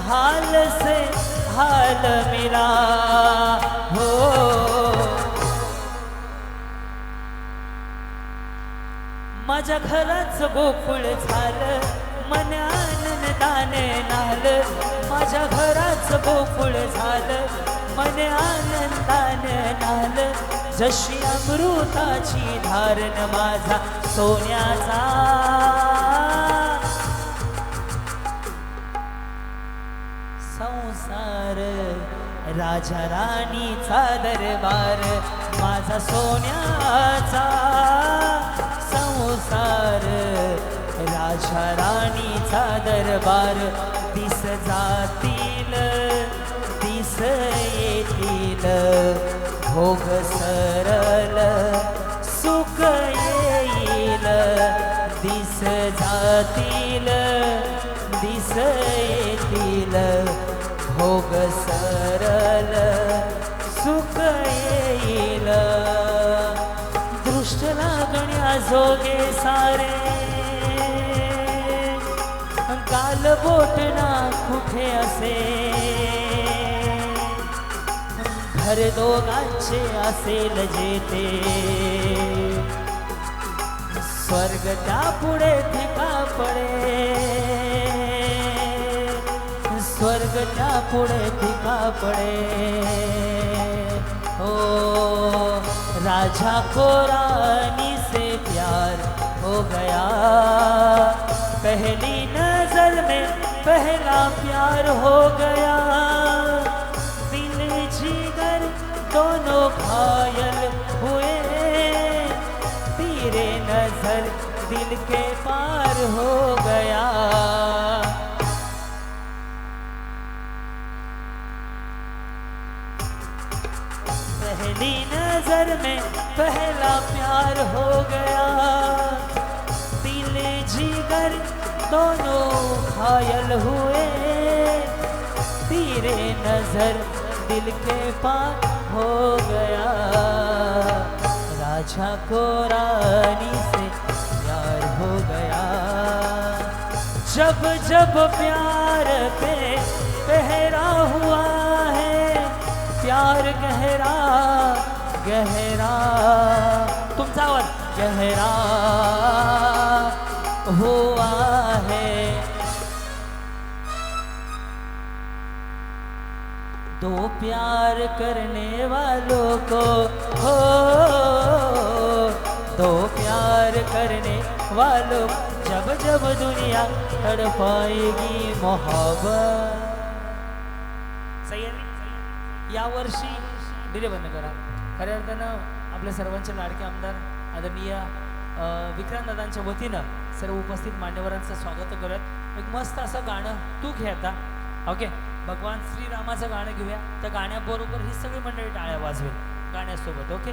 हाल से हाल मेरा हो। माझ्या घराचं गोकुळ झालं मन आनंदाने नालं, माझ्या घराचं गोकुळ झालं मन आनंदाने नालं। जशी अमृताची धारण माझा सोन्याचा, संसार राजा राणीचा दरबार माझा सोन्याचा, संसार राजा राणीचा दरबार। दिस जातील दिस येतील भोग सरल सुख येईल, दिस जातील दिस येतील भोग सरल सुख येईल। दृष्ट लागण्या जोगे सारे गाल बोटना कुठे असे, घर दोघांचे असेल जेते, स्वर्ग त्या पुढे फिका पडे, स्वर्ग त्या पुढे फिका पडे। ओ राजा को रानी से प्यार हो गया, पहली नजर में पहला प्यार हो गया। दिल जिगर दोनों घायल हुए, तेरे नजर दिल के पार हो गया। पहली नजर में पहला प्यार हो गया, दिल जिगर दोनों घायल हुए, तेरे नजर दिल के पार हो गया। राजा को रानी से प्यार हो गया, जब जब प्यार पे पहरा हुआ है, प्यार गहरा गहरा तुमचा आवाज गहरा हुआ है। दो प्यार करने वालों को हो, दो प्यार करने वालों जब जब दुनिया तड़पाएगी मोहब्बत। सही आहे? या वर्षी डिले बंद करा। खऱ्या अर्थानं आपल्या सर्वांचे लाडके आमदार आदरणीय विक्रांतदादांच्या वतीनं सर्व उपस्थित मान्यवरांचं स्वागत करत एक मस्त असं गाणं तू खेळता, ओके, भगवान श्रीरामाचं गाणं घेऊया। त्या गाण्याबरोबर ही सगळी मंडळी टाळ्या वाजवेल गाण्यासोबत, ओके।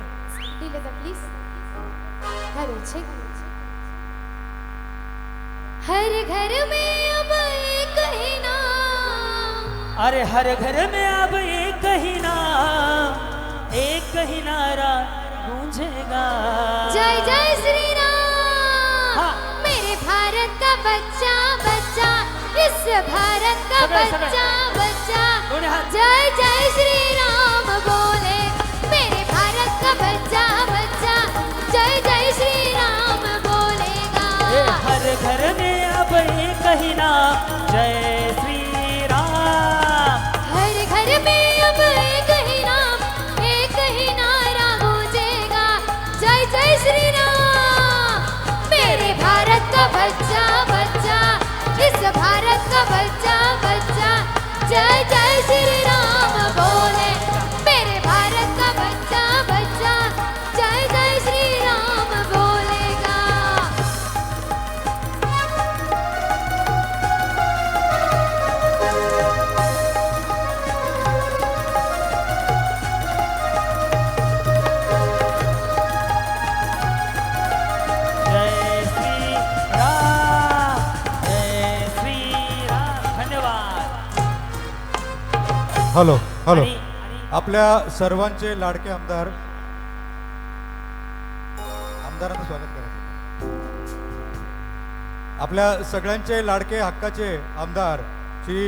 दिले तर प्लीज। Hello check. हर घर में अब एक ही नाम, अरे हर घर में अब एक ही नाम, एक ही नारा गूंजेगा, जय जय श्री राम। हाँ। मेरे भारत का बच्चा बच्चा, इस भारत का बच्चा बच्चा, दोनों हाथ। जय जय श्री राम बोले। मेरे भारत का बच्चा बच्चा, जय जय श्री राम बोलेगा। हर घर में अब एक ही नाम, जय श्री राम। हर घर में अब एक ही नाम, एक ही नारा गूंजेगा, जय जय श्री का बच्चा बच्चा जय जय श्री राम बोले मेरे भारत का बच्चा बच्चा जय जय श्री राम बोलेगा जय श्री राम, जय श्री राम. धन्यवाद. हॅलो हॅलो आणि- आपल्या सर्वांचे लाडके आमदार आमदारांचं स्वागत करायचं. आपल्या सगळ्यांचे लाडके हक्काचे आमदार श्री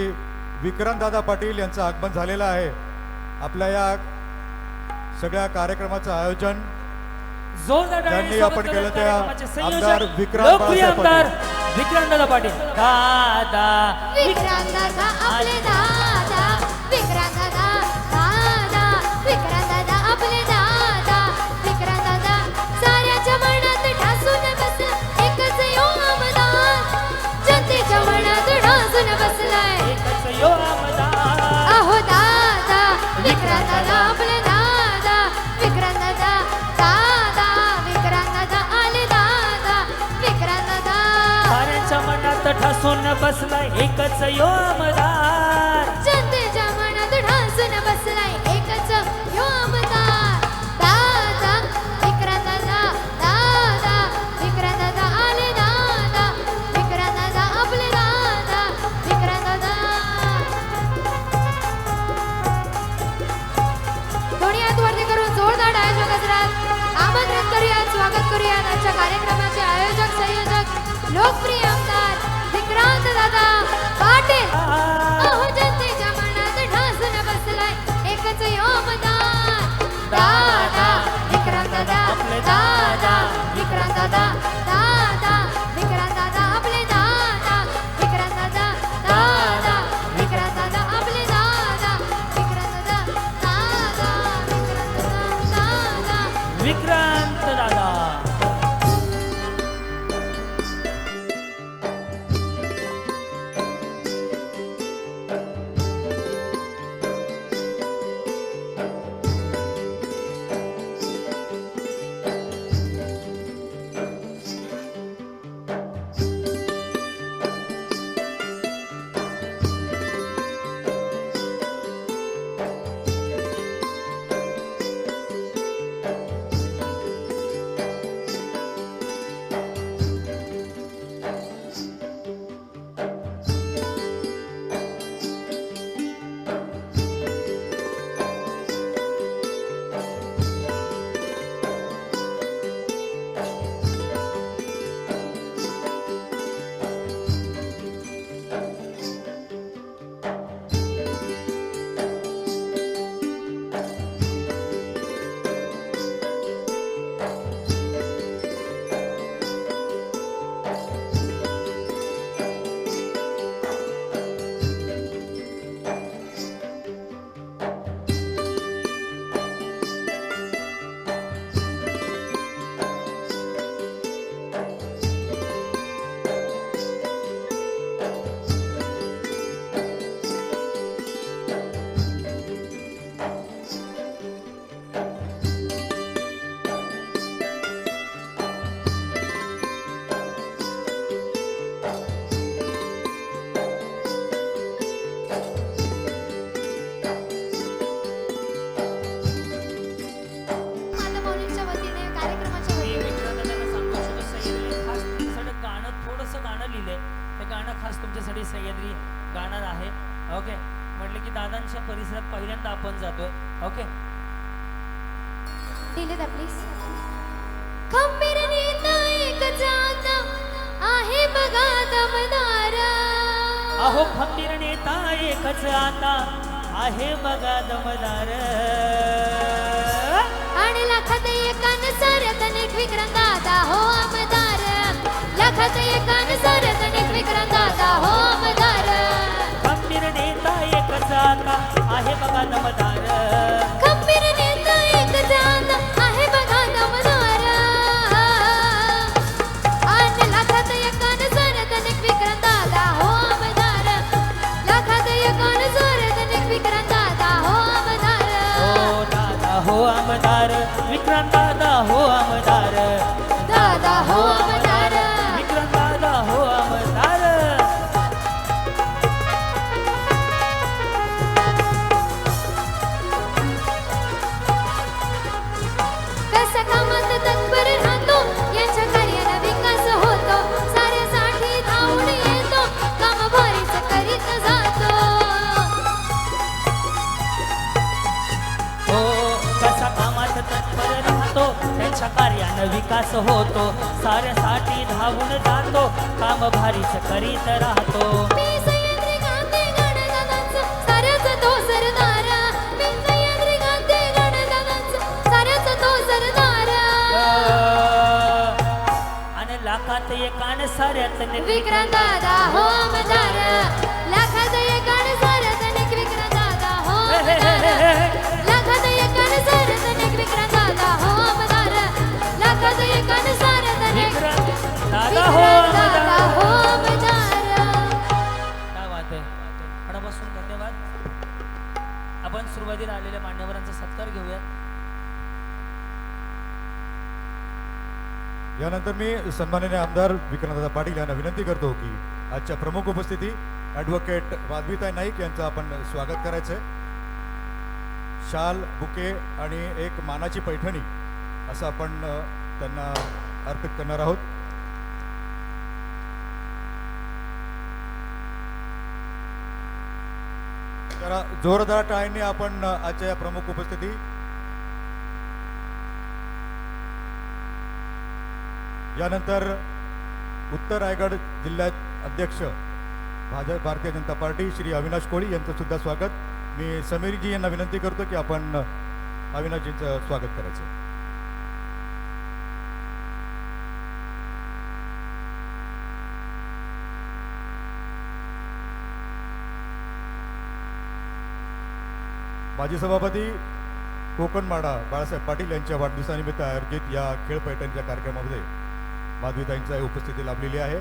विक्रांतदादा पाटील यांचं आगमन झालेलं आहे. आपल्या या सगळ्या कार्यक्रमाचं आयोजन जोरदार ज्यांनी टाळ्यांनी आपण स्वागत केलं करत त्या कार्यक्रमाचे संयोजक, आमदार विक्रांत लोकप्रिय बाळासाहेब आमदार विक्रांतदादा पाटील. दादा विक्रांतदादा आपले दादा विक्रांतदादा दादा विक्रांतदादा आपले दादा विक्रांतदादा साऱ्याच्या मनात ठासून बसला एकच यो आमदार जनतेच्या मनात ठासून बसलाय एकच यो आमदार. अहो दादा विक्रांतदादा आपले दादा विक्रांतदादा दादा विक्रांतदादा आले दादा विक्रांतदादा साऱ्यांच्या मनात ठासून बसलाय एकच यो आमदार. जनतेच्या मनात ढासून बसलाय एकच यो आमदार दादा विक्रांतदादा दादा विक्रांतदादा आले दादा विक्रांतदादा आपले दादा विक्रांतदादा दोन्ही हात वरती करून जोरदार आयोजक गजरात आमंत्रित करूयात स्वागत करूयात आजच्या कार्यक्रमाचे आयोजक संयोजक लोकप्रिय आमदार विक्रांत दादा पाटील अहो जनतेच्या मनात ढासून बसलाय एकच योमदार दादा विक्रांत दादा आपले दादा विक्रांत दादा दादा विक्रांत दादा आपले दादा विक्रांत दादा दादा विक्रांत दादा आपले दादा विक्रांत दादा दादा विक्रांत दादा विक्रांतदादा. मातृभूमीच्या वतीने कार्यक्रमाच्या मी वतीने विक्रांतदादांना सांगू इच्छितो, सह्याद्री खास तुमच्यासाठी गाणं थोडंसं गाणं लिहिलंय. ते गाणं खास तुमच्यासाठी सह्याद्री गाणार आहे. ओके, म्हटलं की दादांच्या परिसरात पहिल्यांदा आपण जातोय. ओके, दिले दा प्लीज खंबीर नेता एक जाता आहे बघा दमदार अहो खंबीर नेता एकच आता आहे बघा दमदार. आणि लाखात एकान साऱ्यात अनेक विक्रांतदादा हो आमदार लाखात एकान साऱ्यात अनेक विक्रांतदादा हो आमदार खंबीर नेता एकच आता आहे बघा दमदार. खंबीर नेता एक जाता आहे बघा दमदार आणि लाखात एकान साऱ्यात अनेक विक्रांतदादा हो आमदार आमदार विक्रांत दादा हो आमदार दादा हो आमदार विक्रांत दादा हो आमदार कसा कामात तत्पर राहतो यांच्या कार्याला विकास होतो साऱ्यासाठी धावून येतो काम भारीच करीत जातो हो कसा कामात तत्पर राहतो त्यांच्या कार्यानं विकास होतो साऱ्यासाठी धावून जातो काम भारीच करीत राहतो मी सह्याद्री गाते गणदादांचं साऱ्याच तो सरदार मी सह्याद्री गाते गणदादांचं साऱ्याच तो सरदार आणि लाखात एकान साऱ्यात विक्रांत दादा हो आमदार लाखात एकान साऱ्यात निक विक्रांत दादा हो आमदार लाखात एकान साऱ्यात निक विक्रांत दादा हो आमदार लाखात एकान साऱ्यात निक दादा हो दादा हो आमदार काय बात आहे मनापासून धन्यवाद आपण सुरुवातीला आलेल्या मान्यवरांचा सत्कार घेऊयात यानंतर मी सन्माननीय आमदार विक्रांतदादा पाटील यांना विनंती करतो की आजच्या प्रमुख उपस्थिती ॲडव्होकेट माधवीताई नाईक यांचं आपण स्वागत करायचं आहे शाल बुके आणि एक मानाची पैठणी असं आपण त्यांना अर्पित करणार आहोत जरा जोरदार टाळ्यांनी आपण आजच्या या प्रमुख उपस्थिती यानंतर उत्तर रायगड जिल्ह्यात अध्यक्ष भाजप भारतीय जनता पार्टी श्री अविनाश कोळी यांचं सुद्धा स्वागत मी समीरजी यांना विनंती करतो की आपण अविनाशजींचं स्वागत करायचं माजी सभापती कोकण माडा बाळासाहेब पाटील यांच्या वाढदिवसानिमित्त आयोजित या खेळ पैठणीच्या कार्यक्रमामध्ये माधवीताईंच्या उपस्थिती लाभलेली आहे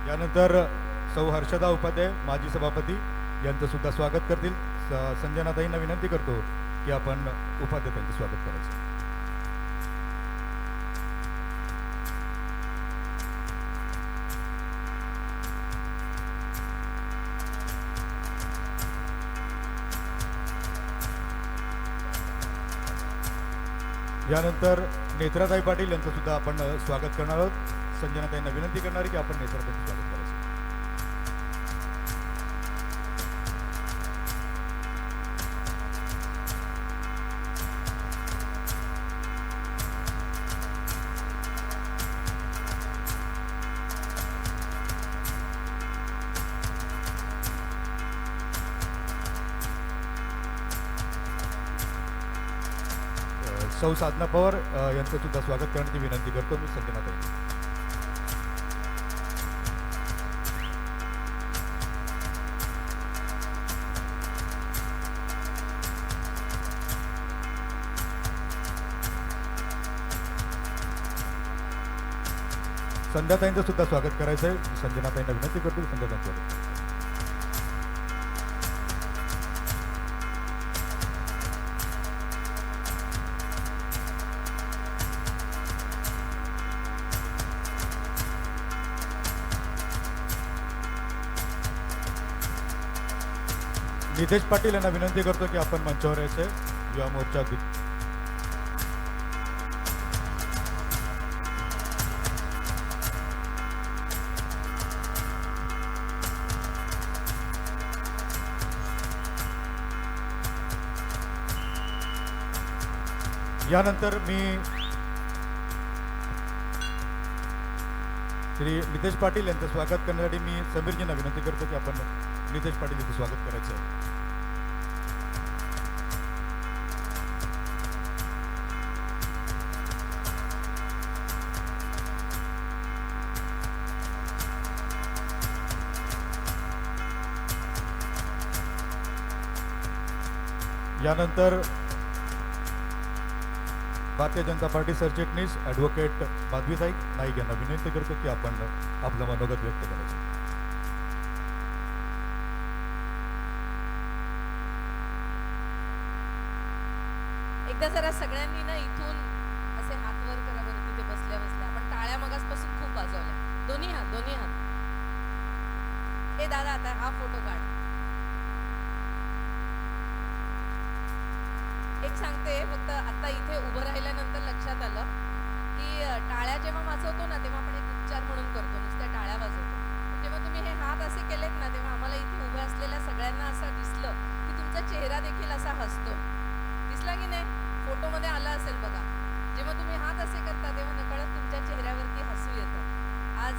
यानंतर सौ हर्षदा उपाध्याय माजी सभापती यांचं सुद्धा स्वागत करतील संजनाताईंना विनंती करतो की आपण उपाध्यायांचं स्वागत करायचं यानंतर नेत्राताई पाटील यांचं सुद्धा आपण स्वागत करणार आहोत संजनाताईंना विनंती करणार आहे की आपण नेत्राताईंचं स्वागत करायचं सौ साधना पवार यांचं सुद्धा स्वागत करण्याची विनंती करतो मी संजनाताई संध्याताईंचं सुद्धा स्वागत करायचं आहे संजनाताईंना विनंती करतो संध्याताईंचं नितेश पाटील यांना विनंती करतो की आपण मंचावर यायचे युवा मोर्चा यानंतर मी श्री नितेश पाटील यांचं स्वागत करण्यासाठी मी समीरजींना विनंती करतो की आपण नितेश पाटील यांचं स्वागत करायचं आहे यानंतर भारतीय जनता पार्टी सरचिटणीस ॲडव्होकेट माधवीताई नाईक यांना विनंती करतो की आपण आपलं मनोगत व्यक्त करायचं. एकदा जरा सगळ्यांनी ना इथून असे हात वर करा बरं, तिथे बसल्या बसल्या. आपण टाळ्या मगासपासून खूप वाजवल्या. दोन्ही हात, दोन्ही हात. ए दादा, आता हा फोटो काढ. एक सांगते फक्त, आता इथे उभं राहिल्यानंतर लक्षात आलं की टाळ्या जेव्हा वाजवतो ना तेव्हा आपण एक उपचार म्हणून करतो, नुसत्या टाळ्या वाजवतो. पण जेव्हा तुम्ही हे हात असे केलेत ना तेव्हा आम्हाला इथे उभे असलेल्या सगळ्यांना असं दिसलं की तुमचा चेहरा देखील असा हसतो. दिसला की नाही? फोटोमध्ये आलं असेल बघा. जेव्हा तुम्ही हात असे करता तेव्हा नकळत तुमच्या चेहऱ्यावरती हसू येतं. आज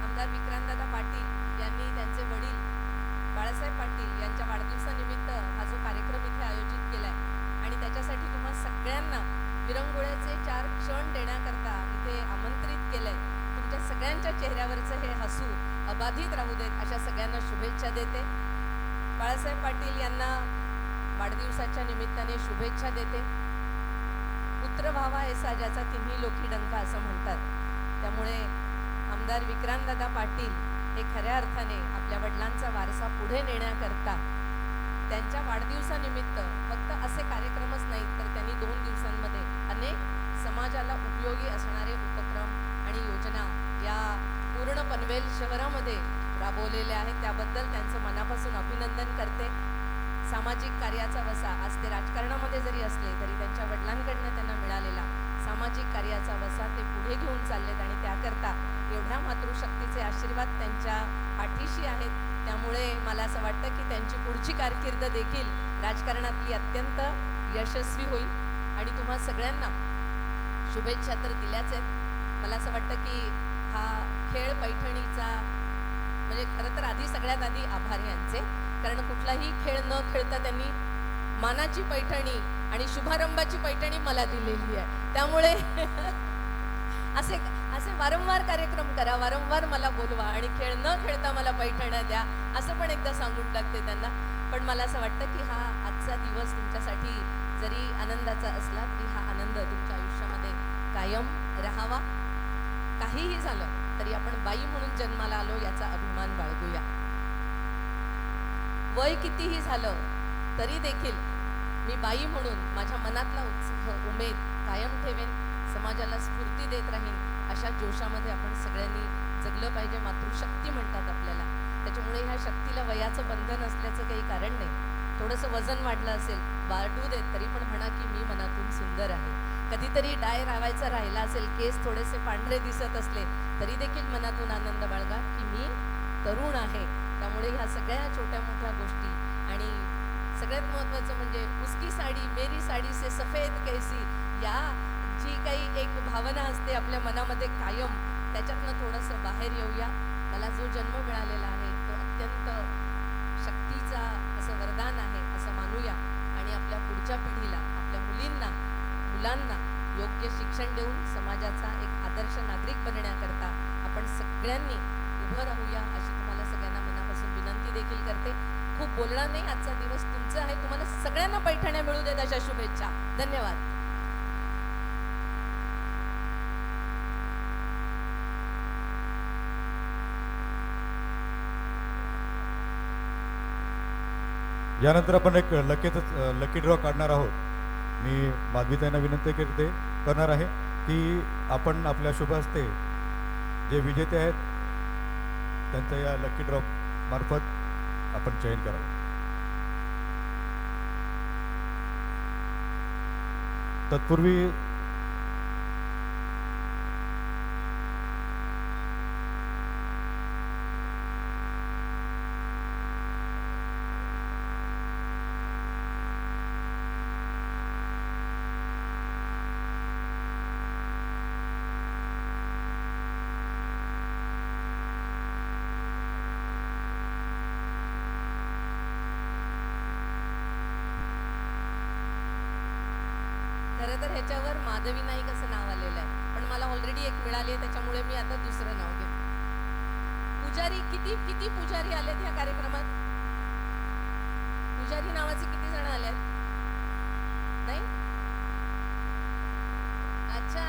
आमदार विक्रांतदादा पाटील यांनी त्यांचे वडील बाळासाहेब पाटील यांच्या वाढदिवसानिमित्त हा जो कार्यक्रम इथे आयोजित केलाय आणि त्याच्यासाठी तुम्हा सगळ्यांना विरंगुळ्याचे 4 क्षण देण्याकरता इथे आमंत्रित केलंय. तुमच्या सगळ्यांच्या चेहऱ्यावरचं हे हसू अबाधित राहू देत अशा सगळ्यांना शुभेच्छा देते. बाळासाहेब पाटील यांना वाढदिवसाच्या निमित्ताने शुभेच्छा देते. पुत्र व्हावा ऐसा ज्याचा तिन्ही लोकी डंका असं म्हणतात. त्यामुळे आमदार विक्रांतदादा पाटील हे खऱ्या अर्थाने आपल्या वडिलांचा वारसा पुढे नेण्याकरता त्यांच्या वाढदिवसानिमित्त फक्त असे कार्यक्रमच नाहीत तर त्यांनी 2 दिवसांमध्ये अनेक समाजाला उपयोगी असणारे उपक्रम आणि योजना या पूर्ण पनवेल शहरामध्ये राबवलेल्या आहेत. त्याबद्दल त्यांचं मनापासून अभिनंदन करते. सामाजिक कार्याचा वसा आज ते राजकारणामध्ये जरी असले तरी त्यांच्या वडिलांकडनं त्यांना मिळालेला सामाजिक कार्याचा वसा ते पुढे घेऊन चाललेत आणि त्याकरता एवढ्या मातृशक्तीचे आशीर्वाद त्यांच्या पाठीशी आहेत. त्यामुळे मला असं वाटतं की त्यांची पुढची कारकीर्द देखील राजकारणातली अत्यंत यशस्वी होईल आणि तुम्हा सगळ्यांना शुभेच्छा तर दिल्याच आहेत. मला असं वाटतं की हा खेळ पैठणीचा म्हणजे खरं तर आधी सगळ्यात आधी आभार यांचे, कारण कुठलाही खेळ न खेळता त्यांनी मानाची पैठणी आणि शुभारंभाची पैठणी मला दिलेली आहे. त्यामुळे असे असे वारंवार कार्यक्रम करा, वारंवार मला बोलवा आणि खेळ न खेळता मला पैठण्या द्या असं पण एकदा सांगून टाकते त्यांना. पण मला असं वाटतं की हा आजचा दिवस तुमच्यासाठी जरी आनंदाचा असला तरी हा आनंद तुमच्या आयुष्यामध्ये कायम राहावा. काहीही झालं तरी आपण बाई म्हणून जन्माला आलो याचा अभिमान बाळगूया. वय कितीही झालं तरी देखील मी बाई म्हणून माझ्या मनातला उत्साह उमेद कायम ठेवेन, समाजाला स्फूर्ती देत राहीन. अशा जोशामध्ये आपण सगळ्यांनी जगलं पाहिजे. मातृशक्ती म्हणतात आपल्याला, त्याच्यामुळे ह्या शक्तीला वयाचं बंधन असल्याचं काही कारण नाही. थोडंसं वजन वाढलं असेल वाढू देत तरी पण म्हणा की मी मनातून सुंदर आहे. कधीतरी डाय रावायचा राहिला असेल, केस थोडेसे पांढरे दिसत असले तरी देखील मनातून आनंद बाळगा की मी तरुण आहे. त्यामुळे ह्या सगळ्या छोट्या मोठ्या गोष्टी आणि सगळ्यात महत्त्वाचं म्हणजे उसकी साडी मेरी साडी से सफेद कैसी, या जी काही एक भावना असते आपल्या मनामध्ये कायम, त्याच्यातनं थोडंसं बाहेर येऊया. मला जो जन्म मिळालेला आहे तो अत्यंत शक्तीचा असं वरदान आहे असं मानूया आणि आपल्या पुढच्या पिढीला, आपल्या मुलींना मुलांना योग्य शिक्षण देऊन समाजाचा एक आदर्श नागरिक बनण्याकरता आपण सगळ्यांनी उभं राहूया अशी तुम्हाला सगळ्यांना मनापासून विनंती देखील करते. खूप बोलणार नाही, आजचा दिवस तुमचा आहे. तुम्हाला सगळ्यांना पैठण्या मिळू देत अशा शुभेच्छा. धन्यवाद. यानंतर आपण एक लकी ड्रॉ काढणार आहोत. मी माधवीताईंना विनंती करणार आहे की आपण आपल्या शुभ हस्ते जे विजेते आहेत त्यांचं या लकी ड्रॉ मार्फत आपण चयन करावं. तत्पूर्वी खरं तर ह्याच्यावर माधवी नाईक असं नाव आलेलं आहे, पण मला ऑलरेडी एक मिळाली आहे त्याच्यामुळे मी आता दुसरं नाव घेते. पुजारी किती किती पुजारी आलेत ह्या कार्यक्रमात? पुजारी नावाचे किती जण आलेत? नाही? अच्छा,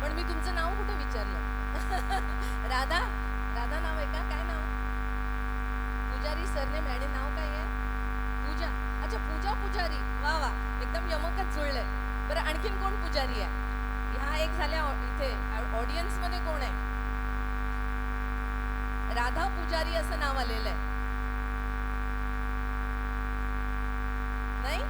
पण मी तुमचं नाव कुठं विचारलं? राधा राधा नाव आहे का? काय नाव? पुजारी सरनेम आणि नाव काय आहे? पूजा. अच्छा, पूजा पूजा पुजारी, वा वा, एकदम यमकच जुळलंय. बरं, आणखीन कोण पुजारी आहे? ह्या एक झाल्या. इथे ऑडियन्स मध्ये कोण आहे? राधा पुजारी असं नाव आलेलं आहे. नाही?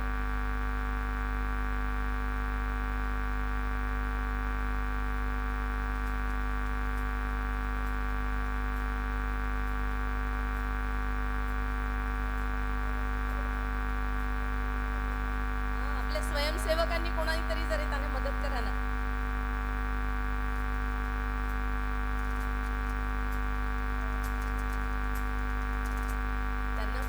आपल्या स्वयंसेवकांनी कोणाही तरी जरी त्यांना मदत करा ना. त्यांना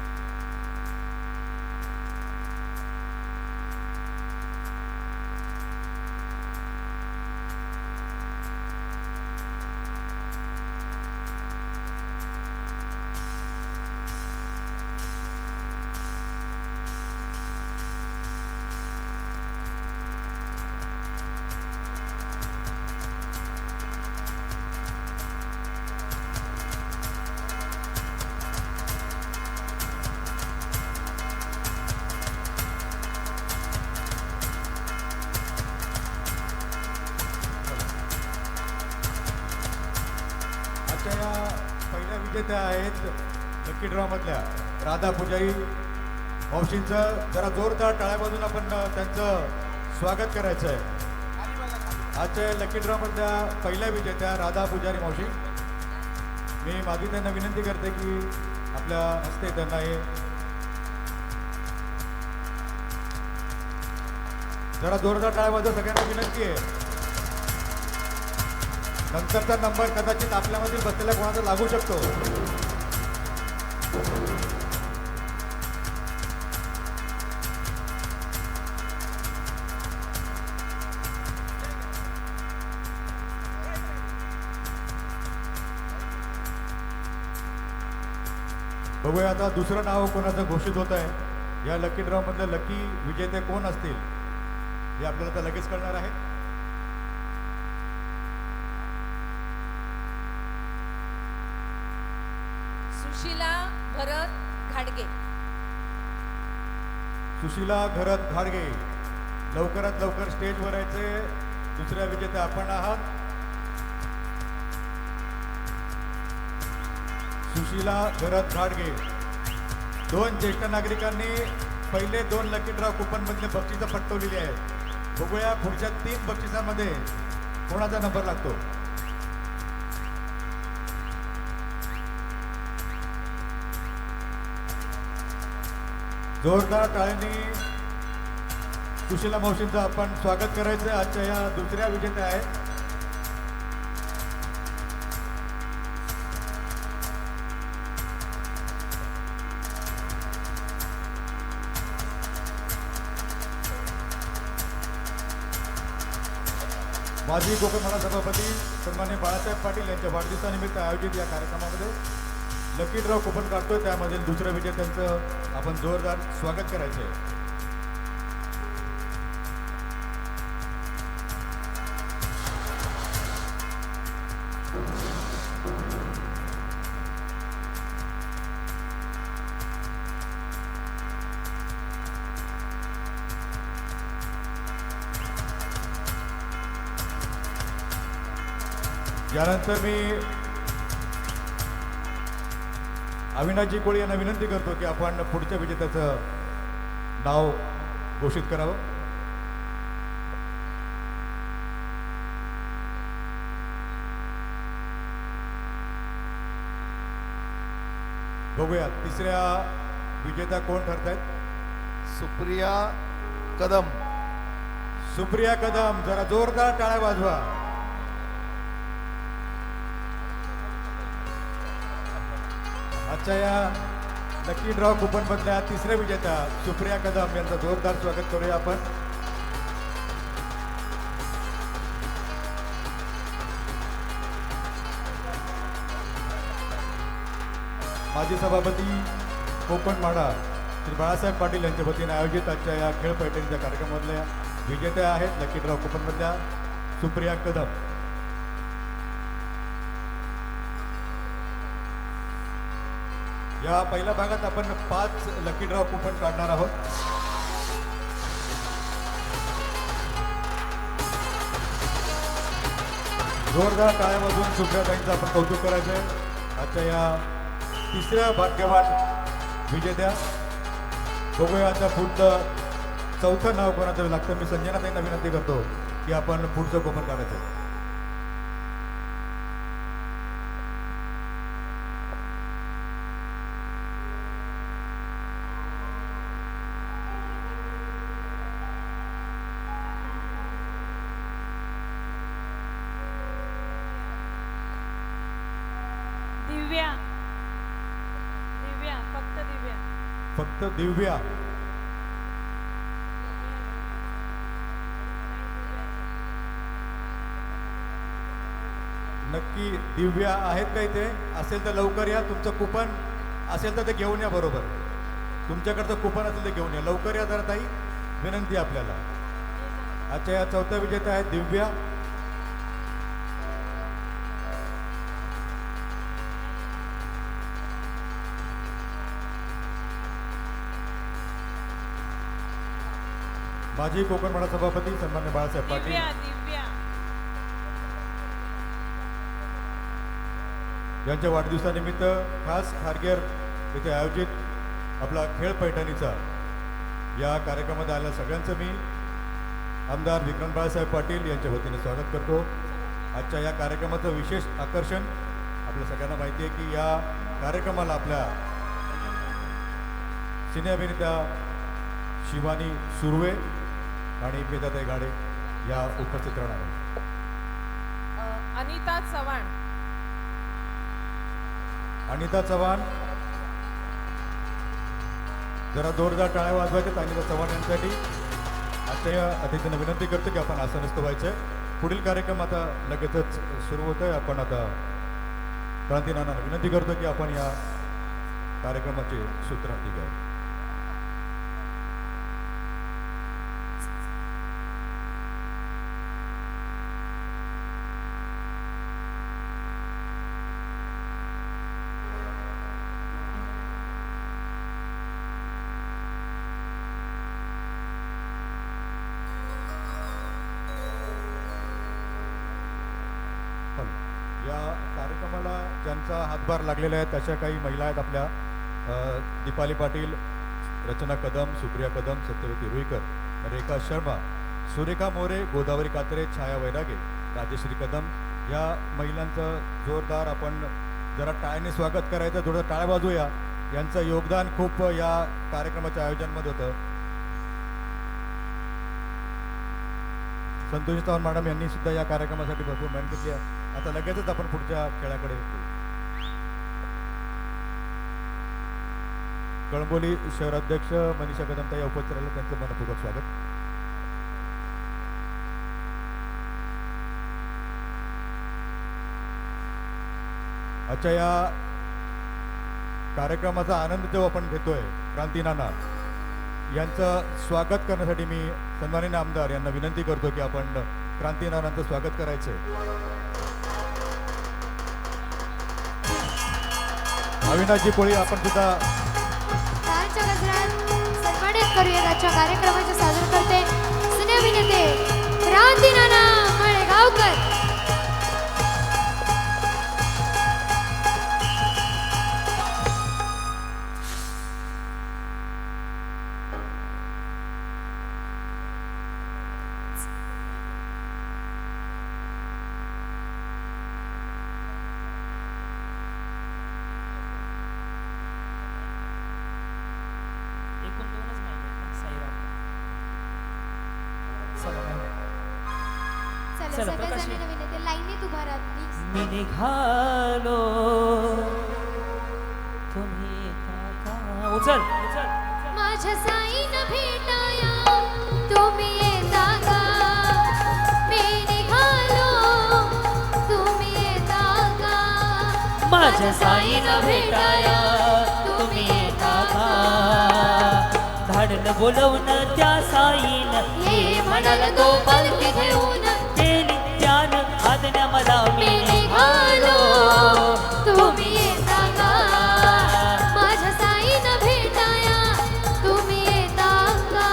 आजच्या या पहिल्या विजेत्या आहेत लकी ड्रॉ मधल्या राधा पुजारी मावशींचं जरा जोरदार टाळ्या वाजून आपण त्यांचं स्वागत करायचं आहे. आजच्या या लकी ड्रॉ मधल्या पहिल्या विजेत्या राधा पुजारी मावशी, मी माझी त्यांना विनंती करते की आपल्या हस्ते त्यांना हे जरा जोरदार टाळ्या वाजवा. सगळ्यांना विनंती आहे. नंतरचा नंबर कदाचित आपल्यामधील बसलेल्या कोणाचा लागू शकतो. बघूया आता दुसरं नाव कोणाचं घोषित होत आहे. या लकी ड्रॉ मधले लकी विजेते कोण असतील हे आपल्याला तर लगेच कळणार आहे. सुशीला भरत घाडगे. सुशीला घरत घाडगे, लवकरात लवकर स्टेजवर यायचे. दुसऱ्या विजेत्या आपण आहात. सुशीला घरत घाडगे. दोन ज्येष्ठ नागरिकांनी पहिले 2 लकी ड्रॉ कुपन मधले बक्षिसं पटवलेली आहेत. बघूया पुढच्या 3 बक्षिसांमध्ये कोणाचा नंबर लागतो. जोरदार टाळ्यांनी सुशीला मावशींचं आपण स्वागत करायचं. आजच्या या दुसऱ्या विजेत्या आहेत. माजी कोकण मला सभापती सन्मान्य बाळासाहेब पाटील यांच्या वाढदिवसानिमित्त आयोजित या कार्यक्रमामध्ये लकी ड्रॉ कुपन काढतोय. त्यामधील दुसऱ्या विजेत्यांचं आपण जोरदार स्वागत करायचं आहे. यानंतर मी अविनाशजी कोळी यांना विनंती करतो की आपण पुढच्या विजेत्याचं नाव घोषित करावं. बघूया तिसऱ्या विजेत्या कोण ठरत आहेत. सुप्रिया कदम. सुप्रिया कदम, जरा जोरदार टाळ्या वाजवा. आजच्या या लकी ड्रॉ कुपन मधल्या तिसऱ्या विजेत्या सुप्रिया कदम यांचं जोरदार स्वागत करूया आपण. माजी सभापती कोकण माडा श्री बाळासाहेब पाटील यांच्या वतीने आयोजित आजच्या या खेळ पैठणीच्या कार्यक्रमामधल्या विजेत्या आहेत लकी ड्रॉ कुपन मधल्या सुप्रिया कदम. या पहिल्या भागात आपण 5 लकी ड्रॉ कुपन काढणार आहोत. जोरदार टाळ्यामधून सुप्रियाताईंचं आपण कौतुक करायचं आहे आजच्या या तिसऱ्या भाग्यवान विजेत्या. बघूया आता पुढचं चौथं नाव कोणाचं लागतं. मी संजनाताईंना विनंती करतो की आपण पुढचं कोपन काढायचं. दिव्या दिव्या फक्त दिव्या. फक्त दिव्या. नक्की दिव्या आहेत का इथे? असेल तर लवकर या. तुमचं कुपन असेल तर ते घेऊन या. बरोबर, तुमच्याकडचं कुपन असेल तर घेऊन या. लवकर या जरा ताई, विनंती आहे आपल्याला. आजच्या या चौथ्या विजेत्या आहेत दिव्या. माजी कोकण मडा सभापती सन्मान्य बाळासाहेब पाटील दिव्या दिव्या. यांच्या वाढदिवसानिमित्त खास खारघर येथे आयोजित आपला खेळ पैठणीचा या कार्यक्रमामध्ये आलेल्या सगळ्यांचं मी आमदार विक्रम बाळासाहेब पाटील यांच्या वतीने स्वागत करतो. आजच्या या कार्यक्रमाचं विशेष आकर्षण आपल्या सगळ्यांना माहिती आहे की या कार्यक्रमाला आपल्या सिने अभिनेत्या शिवानी सुर्वे आणि वेदाताई गाडे या उपस्थित राहणार आहेत. अनिता चव्हाण. अनिता चव्हाण, जरा जोरदार टाळ्या वाजवायच्या अनिता चव्हाण यांसाठी. आजच्या या अतिथींना विनंती करतो की आपण आसनस्थ व्हायचं. पुढील कार्यक्रम आता लगेचच सुरू होत आहे. आपण आता क्रांती नानांना विनंती करतो की आपण या कार्यक्रमाचे सूत्रार्थी घ्यावे. या कार्यक्रमाला ज्यांचा हातभार लागलेला आहे तशा काही महिला आहेत आपल्या. दीपाली पाटील, रचना कदम, सुप्रिया कदम, सत्यवती रुईकर, रेखा शर्मा, सुरेखा मोरे, गोदावरी कात्रे, छाया वैरागे, राजेश्री कदम या महिलांचं जोरदार आपण जरा टाळ्याने स्वागत करायचं. थोडं टाळ्या वाजवूया. यांचं योगदान खूप या कार्यक्रमाच्या आयोजनामध्ये होतं. संतोष चव्हाण मॅडम यांनी सुद्धा या कार्यक्रमासाठी भरपूर मेहनत घेतली आहे. आता लगेचच आपण पुढच्या खेळाकडे कळंबोली शहराध्यक्ष मनीषा कदमता या उपस्थित राहिल्या, त्यांचं मनपूर्वक स्वागत. आजच्या या कार्यक्रमाचा आनंद जेव्हा आपण घेतोय, क्रांती नाना यांचं स्वागत करण्यासाठी मी सन्माननीय आमदार यांना विनंती करतो की आपण क्रांती नानांचं स्वागत करायचंय. अविनाशजी कोळी आपण सुद्धा टाळ्यांच्या गजरात सन्मानित करूया. आजच्या कार्यक्रमाचे सादर करते सिने अभिनेते क्रांती नाना मळेगावकर. एकूण 2च महिने आहेत ना, साईराम. चला बाहेर. चला चला, सगळ्या प्रकाश. जणांना विनंती, लाईनीत उभा राहा प्लीज. मी निघालो तुम्ही येता का? उचल उचल उचल. माझ्या साईनं भेटाया तुम्ही येता का? मी निघालो तुम्ही येता का? माझ्या साईनं भेटाया तुम्ही येता का? धाडलं बोलवणं त्या साईनं, ये म्हणाला तो पालखी घेऊन. केली त्यानं आज्ञा मला. मी निघालो तुम्ही येता का? माझ्या साईनं भेटाया तुम्ही येता का?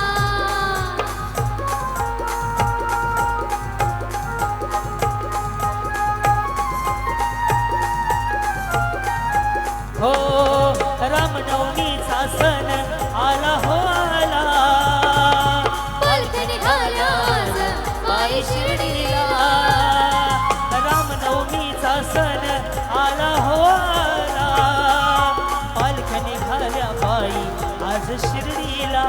सण आला हो आला, पालख्या निघाल्या पायी आज शिर्डीला.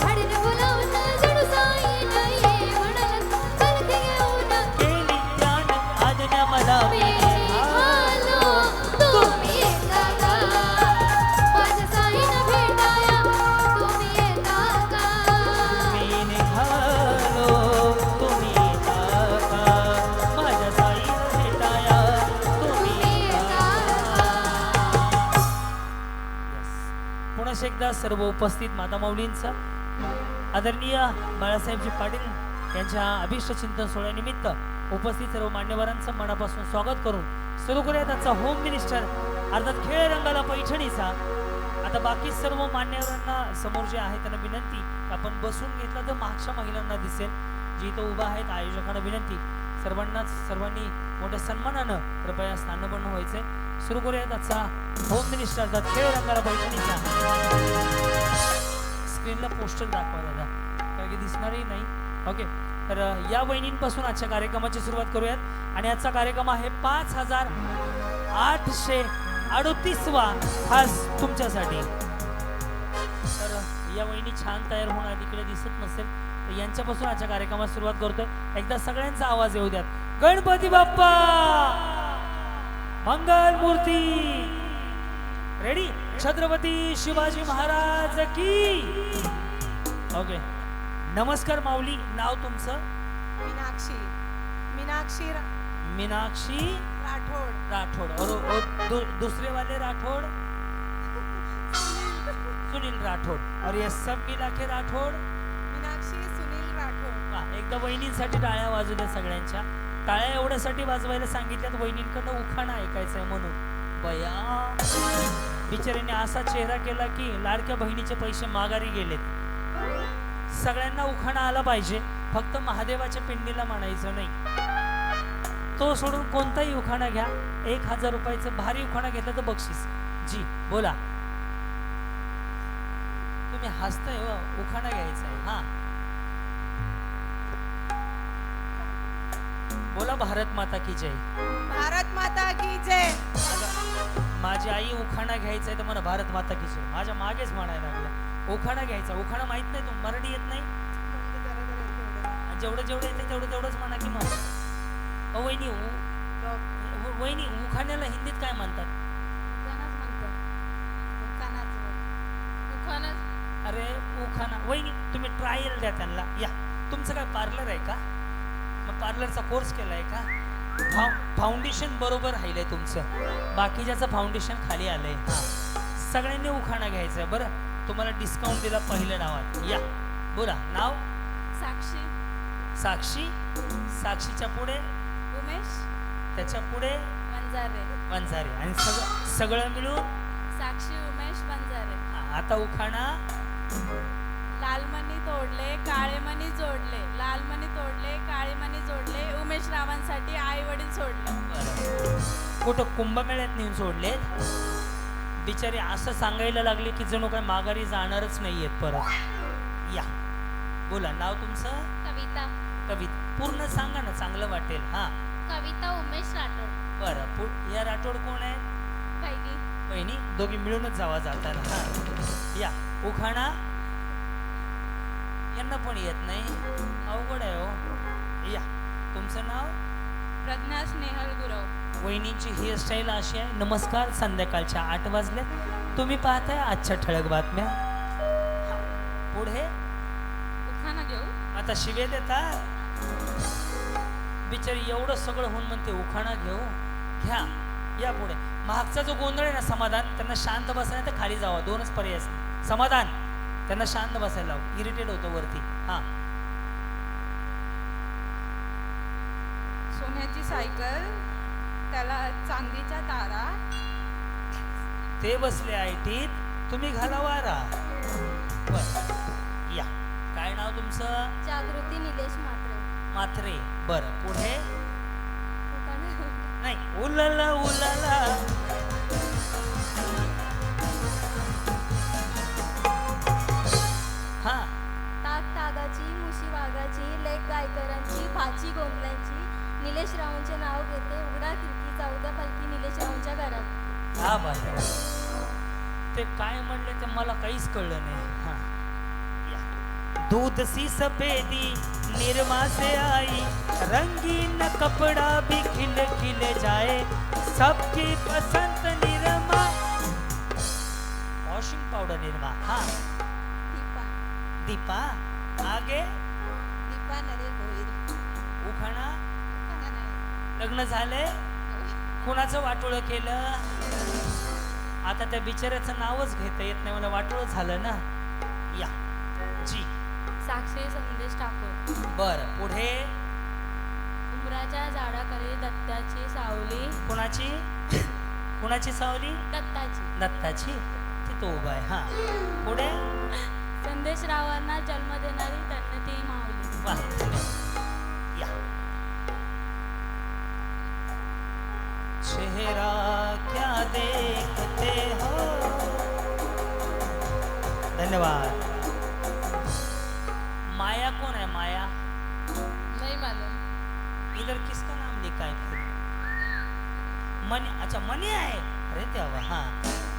झाडीने बोलावलं जणू साईनं ये म्हणालं पालखी घेऊन केली ज्ञान आज्ञा मला मी निघालो, तुम्ही येता का? माझ्या साईनं भेटाया तुम्ही येता का? मी निघालो, तुम्ही येता का? माझ्या साईला भेटाया तुम्ही येता का? पुन्हा एकदा सर्व उपस्थित माता माऊलींचा आदरणीय बाळासाहेबजी पाटील यांच्या अभिष्ट चिंतन सोहळ्यानिमित्त उपस्थित सर्व मान्यवरांचं मनापासून स्वागत करून सुरू करूया त्याचा होम मिनिस्टर अर्थात खेळ रंगाला पैठणीचा. आता बाकी सर्व मान्यवरांना समोर जे आहे त्यांना विनंती की आपण बसून घेतलं तर मागच्या महिलांना दिसेल जी इथं उभा आहेत. आयोजकांना विनंती सर्वांनी मोठ्या सन्मानानं कृपया स्थानबन्न व्हायचंय. सुरू करूया त्याचा होम मिनिस्टर अर्थात खेळ रंगाला पैठणीचा. स्क्रीनला पोस्टर दाखवा दादा कारण की दिसणारही नाही. ओके तर या वहिनींपासून आजच्या कार्यक्रमाची सुरुवात करूयात आणि आजचा कार्यक्रम आहे 5838वा खास तुमच्यासाठी. तर या वहिनी छान तयार होऊन तिकडे दिसत नसेल तर यांच्यापासून आजच्या कार्यक्रमात सुरुवात करतोय. एकदा सगळ्यांचा आवाज येऊ द्यात. गणपती बाप्पा मंगल मूर्ती रेडी. छत्रपती शिवाजी महाराज की. ओके नमस्कार माऊली. नाव तुमचं? मीनाक्षी मीनाक्षी मीनाक्षी राठोड. राठोड और दूसरे वाले राठोड सुनील राठोड और ये सब मिला के राठोड. मीनाक्षी सुनील राठोड. वाह, एकदा वहिनींसाठी टाळ्या वाजू द्या सगळ्यांच्या. टाळ्या एवढ्यासाठी वाजवायला सांगितल्यात वहिनींकडनं उखाणा ऐकायचंय म्हणून. बया बिचाऱ्यांनी असा चेहरा केला की लाडक्या बहिणीचे पैसे माघारी गेलेत. सगळ्यांना उखाणा आला पाहिजे फक्त महादेवाच्या पिंडीला म्हणायचं नाही. तो सोडून कोणताही उखाणा घ्या. 1000 रुपयाचं भारी उखाणा घेतलं तर बक्षीस. जी बोला. तुम्ही हसताय हो. उखाणा घ्यायचा आहे. हा बोला. भारत माता की जय. भारत माता की जय. माझी आई उखाणा घ्यायचा आहे तर मला भारत माता की जय माझ्या मागेच म्हणायला लागला. उखाणा घ्यायचा. उखाणा माहित नाही तुम मराठी येत नाही. जेवढं येते तेवढंच म्हणा की मग. वहिनी वहिनी उखाण्याला हिंदीत काय म्हणतात? अरे उखाणा. वहिनी तुम्ही ट्रायल द्या त्यांना. या तुमचं काय पार्लर आहे का? मग पार्लरचा कोर्स केलाय का? फाउंडेशन बरोबर राहिलंय तुमचं. बाकीच्याचं फाउंडेशन खाली आलंय. हा सगळ्यांनी उखाणा घ्यायचंय. बरं तुम्हाला डिस्काउंट दिला पहिल्या नावात. या बोला. नाव? साक्षी. साक्षी. साक्षीच्या पुढे उमेश. त्याच्या पुढे वंजारे. वंजारे आणि सगळं मिळून साक्षी उमेश वंजारे. आता उखाणा. लालमणी तोडले काळे मणी जोडले, लालमणी तोडले काळे मणी जोडले, उमेश रावांसाठी आई वडील सोडले. कुठं कुंभमेळ्यात नेऊन सोडले बिचारी. असं सांगायला लागले की जणू काय माघारी जाणारच नाहीयेत परत. या बोला. नाव तुमचं? कविता. कविता. पूर्ण सांगा ना चांगलं वाटेल. हा कविता उमेश राठोड. बरं या राठोड कोण आहे? बहिणी. बहिणी दोघी मिळूनच जावा जाताना. हा या उखाणा. यांना पण येत नाही. अवघड आहे हो. या तुमचं नाव? प्रज्ञा स्नेहल गुरव. वहिनींची हेअरस्टाईल अशी आहे. नमस्कार. संध्याकाळच्या 8 वाजले. तुम्ही पाहताय आजच्या ठळक बातम्या. पुढे उखाणा घेऊ. आता शिवे देता बिचारी. एवढं सगळं होऊन म्हणते उखाणा घेऊ. घ्या. या पुढे. मागचा जो गोंधळ आहे ना समाधान त्यांना शांत बसायला तर खाली जावं. 2च पर्याय. समाधान त्यांना शांत बसायला लाव. इरिटेट होतं वरती. हा सोन्याची सायकल त्याला चांदीच्या तारा. ते बसले आयटीत. तुम्ही घाला वारा. बर या. काय नाव तुमचं? जागृती निलेश मात्रे. मात्रे. बरं पुढे. उखाणा. नाही. उलाला उलाला. ताक तागाची, मुशी वाघाची, लेक गायकरांची, भाची गोंधळ्यांची, निलेश रावांचे नाव घेते. उघडा खिडकीचा उद्या पालखी निलेश रावांच्या घरात. हा बाय. ते काय म्हणले ते मला काहीच कळलं नाही. हा या. दूध सी सफेदी निरमा से आई, रंगीन कपड़ा भी खिल खिल जाए, सबकी पसंद निरमा. Washing powder Nirma. हा दीपा दीपा. आगे दीपा नरे भोईर. उखाणा. उखाणा नाही. लग्न झाले. कुणाचं वाटोळं केलं. आता त्या बिचाऱ्याचं नावच घेता येत नाही मला. वाटोळं झालं ना. या जी. साक्षी संदेश ठाकूर. बर पुढे. उमराच्या झाडाखाली दत्ताची सावली. कुणाची कुणाची सावली. दत्ताची. दत्ताची. तिथं उभा आहे. हा पुढे. संदेश रावांना जन्म देणारी धन्यती माऊली. वा. या. चेहरा क्या देखते हो. धन्यवाद. माया कौन है. माया नाही मालूम. इधर किसका नाम लिखा है फिर. मनी. अच्छा मनी आहे. अरे देवा. हा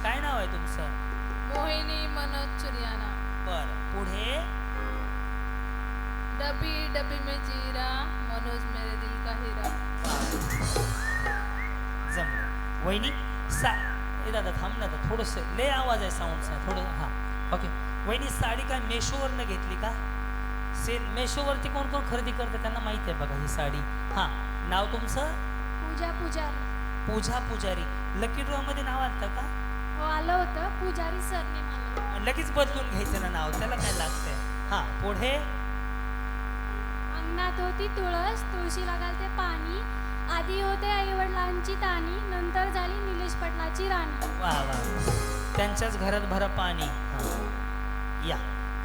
काय नाव आहे तुमचं. मोहिनी मनोज चुरियाना. बर पुढे. डबी डबी में जीरा मनोज मेरे दिल का हीरा. जमलं. वहिनी सा. ए दादा थांब ना. थोडंसं लय आवाज आहे साऊंडचा. थोडं. हा ओके. वहिनी साडी काय मेशोवरनं घेतली का. सेल मेशोवरती कोण कोण खरेदी करते त्यांना माहिती आहे बघा ही साडी. हां नाव तुमचं. पूजा पुजारी. पूजा पुजारी. लकी ड्रॉ मध्ये नाव आलं का. हो आलं होतं. पुजारी सरने मला. लगेच बदलून घ्यायचं ना नाव. त्याला काय लागतंय. हां पुढे. अंगणात होती तुळस, तुळशीला घालते पाणी. आधी होते आईवडिलांची ताणी, नंतर झाली निलेश पाटलाची राणी. वा वा. त्यांच्याच घरात भरा पाणी. हां या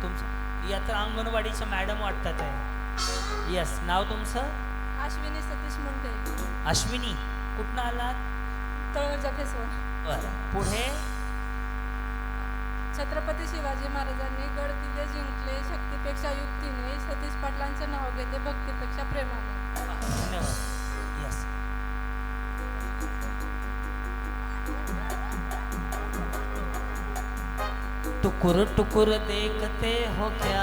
तुमचं. या तर अंगणवाडीच्या मॅडम वाटतात आहे. यस नाव तुमचं. अश्विनी सतीश मुंडे. अश्विनी. कुठनं आलात. तळोजा फेसवर. बरं पुढे. छत्रपती शिवाजी महाराजांनी गड किल्ले जिंकले शक्तीपेक्षा युक्तीने. सतीश पाटलांचं नाव घेते भक्तीपेक्षा प्रेमाने. वा, धन्यवाद. यस. टुकुर टुकुर देखते हो क्या.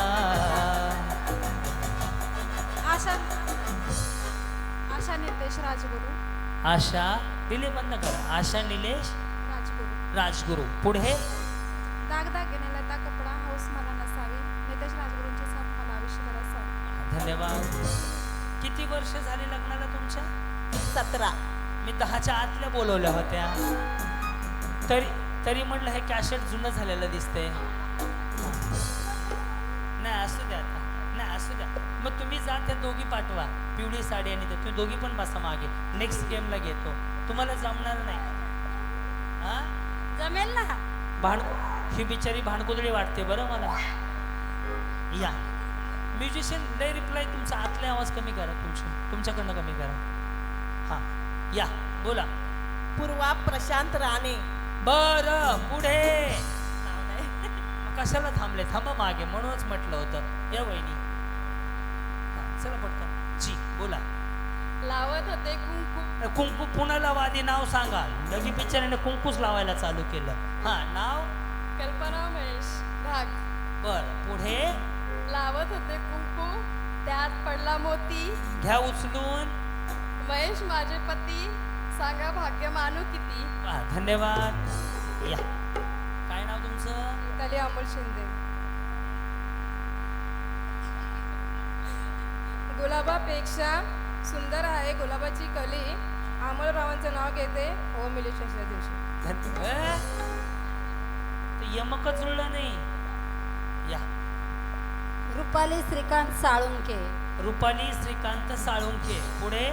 आशा आशा नितेश राजगुरू. आशा. दिले बंद करा. आशा निलेश राजगुरू. राजगुरू. पुढे. दागदागिने लता कपडा हौस मला नसावी. नितेश राजगुरूंची साथ मला आयुष्यभर असावी. धन्यवाद. किती वर्ष झाली लग्नाला तुमच्या. 17. मी 10च्या आतल्या बोलवल्या होत्या. तरी म्हटलं हे कॅसेट जुनं झालेलं दिसतंय. नाही असू द्या आता. नाही असू द्या. मग तुम्ही जा त्या दोघी पाठवा. पिवळी साडी आणि ते तुम्ही दोघी पण बसा मागे. नेक्स्ट गेमला घेतो. तुम्हाला जमणार नाही. हा जमेल ना. ही बिचारी भांडकुदळी वाटते बरं मला. या म्युझिशियन लय रिप्लाय. तुमचा आतले आवाज कमी करा. तुमच्याकडनं कमी करा. हां या बोला. पूर्वा प्रशांत राणे. बरं पुढे. मग कशाला थांबले. थांबा मागे. म्हणूनच म्हटलं होतं. या वहिनी. हां चला पटकन. जी बोला. लावत होते कुंकू. कुंकू पुन्हा लावा. आधी नाव सांगा. लगी बिचाऱ्याने कुंकूच लावायला चालू केलं. हां नाव. कल्पना महेश धाक. बरं पुढे. लावत होते कुंकू त्यात पडला मोती. घ्या उचलून. महेश माझे पती सांगा भाग्य मानू किती. वा धन्यवाद. या काय नाव तुमचं. कली अमोल शिंदे. गुलाबापेक्षा सुंदर आहे गुलाबाची कली. अमोलरावांचं नाव घेते हो मिलिशाच्या दिवशी. यमक जुळलं नाही. या रुपाली श्रीकांत साळुंके. रुपाली श्रीकांत साळुंके. पुढे.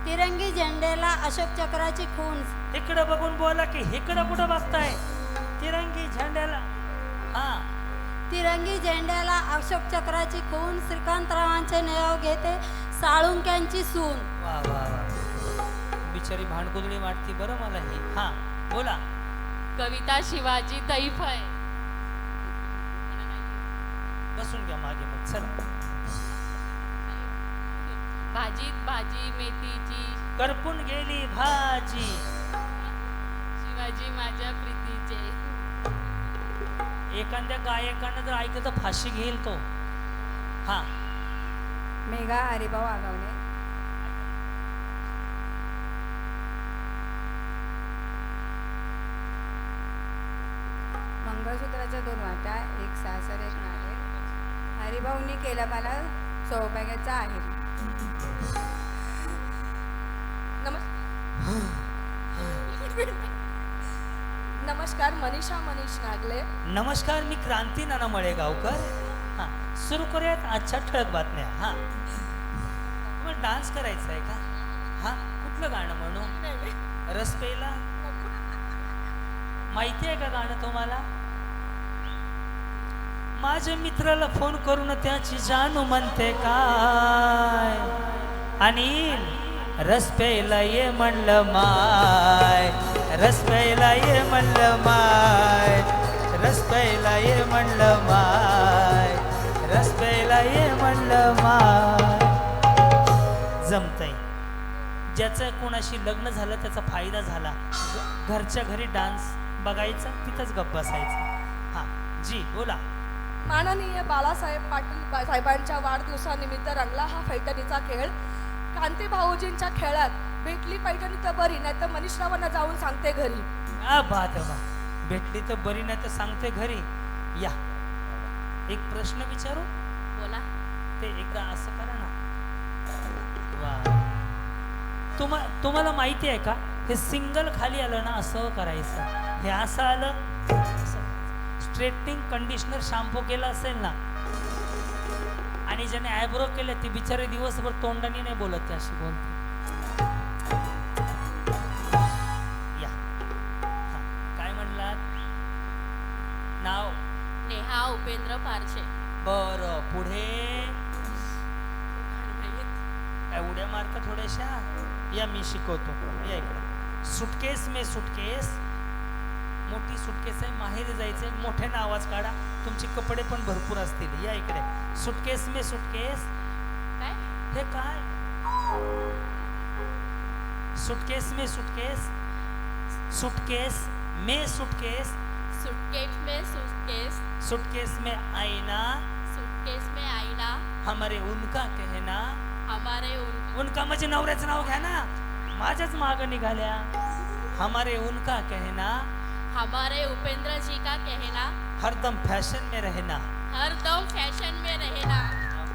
तिरंगी झेंड्याला अशोक चक्राची खून. इकडं बघून बोला की इकडं कुठं बघताय. तिरंगी झेंड्याला. हा तिरंगी झेंड्याला अशोक चक्राची खून. श्रीकांतरावांचे नाव घेते साळुंक्यांची सून. वा वा वा. बिचारी भांडकुदळी वाटती बरं मला ही. हा बोला. कविता शिवाजी दैफ आहे. बसून घ्या मागे मग चला. भाजीत भाजी मेथीची करपून गेली भाजी. शिवाजी माझ्या प्रीतीचे. एखाद्या गायकानं जर ऐकलं तर फाशी घेईल तो. हा मेघा हरिभाऊ आगवणे. मंगळसूत्राच्या 2 वाट्या, एक सासर एक नाणे. हरिभाऊंनी केलं मला सौभाग्याचा आहे. नमस्कार, मनीषा मनीष नागले. नमस्कार, मी क्रांती नाना मळेगावकर. हा सुरू करूयात आजच्या ठळक बातम्या. हा तुम्हाला डान्स करायचा आहे का? हा कुठलं गाणं म्हणू? रस पेला माहिती आहे का गाणं तुम्हाला? माझ्या मित्राला फोन करून त्याची जानू म्हणते काय, आणि रस प्यायला ये म्हणलं माय, रस प्यायला ये म्हणलं माय, रस प्यायला ये म्हणलं माय, रस प्यायला ये म्हणलं माय. जमतंय. ज्याचं कोणाशी लग्न झालं त्याचा फायदा झाला. घरच्या घरी डान्स बघायचा, तिथंच गप्प बसायचं. हा जी बोला. माननीय बाळासाहेब पाटील साहेबांच्या वाढदिवसानिमित्त रंगला हा पैठणीचा खेळ. कांती भाऊजींच्या खेळात भेटली पैठणी तर बरी, नाही तर मनीषरावांना जाऊन सांगते घरी. बात वा, भेटली तर बरी नाही तर सांगते घरी. या एक प्रश्न विचारू? बोला. ते एकदा असं करा ना. वा, तुम्हाला माहिती आहे का, हे सिंगल खाली आलं ना असं करायचं, हे असं आलं स्ट्रेटनिंग कंडिशनर शॅम्पू केला असेल ना, आणि ज्याने आयब्रो केले ते बिचारे दिवसभर तोंडाने नाही बोलत, ते अशी बोलते. या हा काय म्हणलात? नाव? नेहा उपेंद्र पारशे. बरं, पुढे काय उड्या मारता थोड्याशा? या मी शिकवतो. या इकडे. सुटकेस में सुटकेस, मोठी सुटकेस आहे, माहेर जायचंय, मोठ्यानं आवाज काढा, तुमचे कपडे पण भरपूर असतील. या इकडे. सुटकेस में सुटकेस. काय हे काय? सुटकेस में सुटकेस, सुटकेस में सुटकेस, सुटकेस में सुटकेस, सुटकेस में आईना, सुटकेस में आईना, हमारे उनका कहना. हमारे उनका म्हणजे नवऱ्याचं नाव घ्या ना, माझ्याच माग निघाल्या. हमारे उनका कहना, हमारे उपेंद्र जी का कहना, हरदम फॅशन में रहना. हरदम फॅशन में रहना.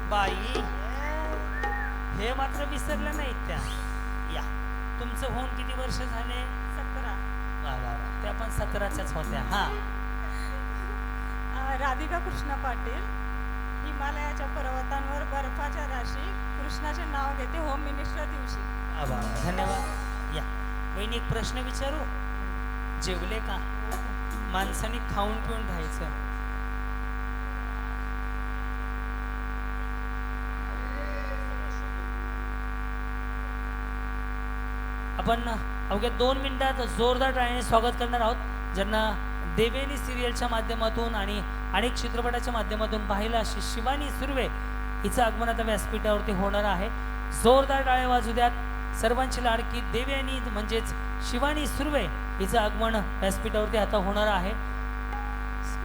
बाई हे मात्र विसरलं नाहीत त्या. या तुमचं होऊन किती वर्ष झाले? 17. वा वा वा, त्या पण 17च्याच होत्या. हा राधिका कृष्णा पाटील. हिमालयाच्या पर्वतांवर बर्फाच्या राशी कृष्णाचे नाव घेते होम मिनिस्टर दिवशी. वा वा, धन्यवाद. या वहिनी एक प्रश्न विचारू? जेवले का? माणसाने खाऊन पिऊन राहायचं. आपण अवघ्या 2 मिनिटात जोरदार टाळ्याने स्वागत करणार आहोत, ज्यांना देवेनी सिरियलच्या माध्यमातून आणि अनेक चित्रपटाच्या माध्यमातून पाहिलं अशी शिवानी सुर्वे हिचं आगमन आता व्यासपीठावरती होणार आहे. जोरदार टाळ्या वाजू द्यात. सर्वांची लाडकी देवयानी म्हणजेच शिवानी सुर्वे हिचं आगमन व्यासपीठावरती आता होणार आहे.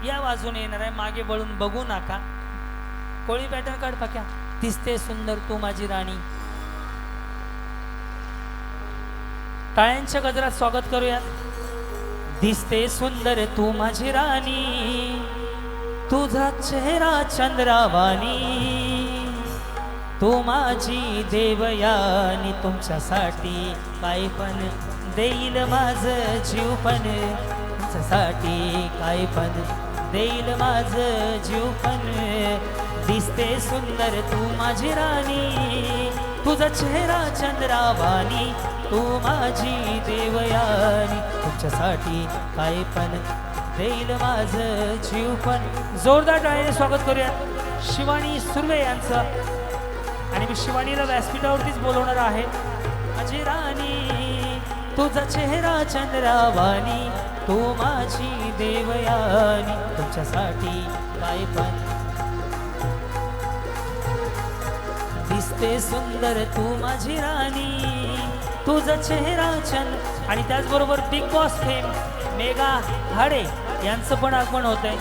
या बाजूने येणार आहे, मागे वळून बघू नका. कोळी पॅटर्न काढ पाक्या. दिसते सुंदर तू माझी राणी. टाळ्यांच्या गजरात स्वागत करूयात. दिसते सुंदर तू माझी राणी, तुझा चेहरा चंद्रावाणी, तू माझी देवयानी, तुमच्यासाठी काय पण देईल माझं जीव, पण तुमच्यासाठी काय पण देईल माझं जीव पण. दिसते सुंदर तू माझी राणी, तुझा चेहरा चंद्रावाणी, तू माझी देवयानी, तुमच्यासाठी काय पण देईल माझं जीव पण. जोरदार टाळ्याने स्वागत करूया शिवानी सुर्वे यांचं. आणि मी शिवानीला व्यासपीठावरतीच बोलवणार आहे. माझी राणी, तुझा चेहरा चंद्रावाणी, तू माझी देवयानी, तुमच्यासाठी काय पण दिसते सुंदर तू माझी राणी, तुझा चेहरा छान. आणि त्याचबरोबर बिग बॉस फेम मेघा हाडे यांचं पण आगमन होत आहे.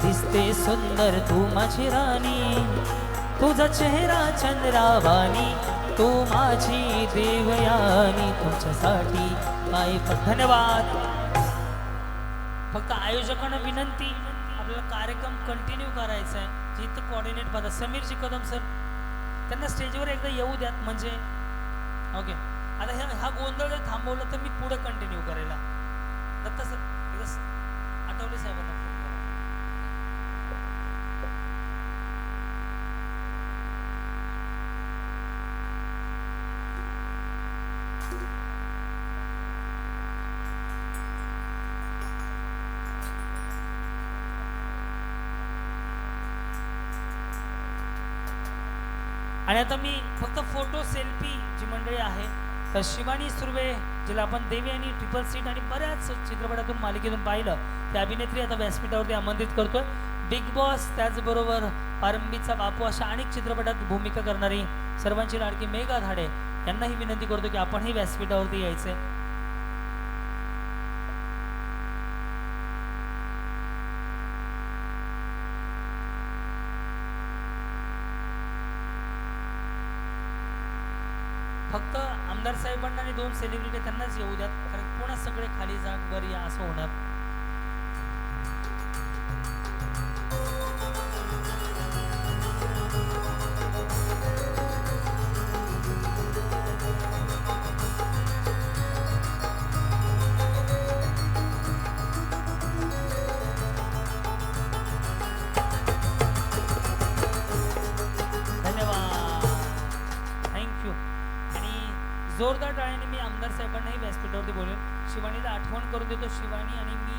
दिसते सुंदर तू माझी राणी, तुझा चेहरा चंद्रावानी, तू माझी देवयानी. तुमच्यासाठी काय धन्यवाद. फक्त आयोजकांना विनंती, आपल्याला कार्यक्रम कंटिन्यू करायचा आहे. जिथं कोऑर्डिनेट पाहता समीरजी कदम सर, त्यांना स्टेजवर एकदा येऊ द्यात. म्हणजे ओके, आता हा गोंधळ जर थांबवला तर मी पुढे कंटिन्यू करायला. दत्ता सर एकदा आठवले साहेबांना फोन करा. आणि आता मी फक्त फोटो सेल्फी जी मंडळी आहे, तर शिवानी सुर्वे जिला आपण देवी आणि ट्रिपल सीट आणि बऱ्याच चित्रपटातून मालिकेतून पाहिलं, त्या अभिनेत्री आता व्यासपीठावरती आमंत्रित करतोय. बिग बॉस त्याचबरोबर पारंबीचा बापू अशा अनेक चित्रपटात भूमिका करणारी सर्वांची लाडकी मेघा धाडे यांनाही विनंती करतो की आपणही व्यासपीठावरती यायचंय. फक्त आमदार साहेबांना आणि 2 सेलिब्रिटी त्यांनाच येऊ द्यात, कारण पुन्हा सगळे खाली जा वर या असं होणार. जोरदार टाळ्याने मी आमदार साहेबांनाही व्यासपीठावरती बोलेन. शिवानीला आठवण करून देतो. शिवानी आणि मी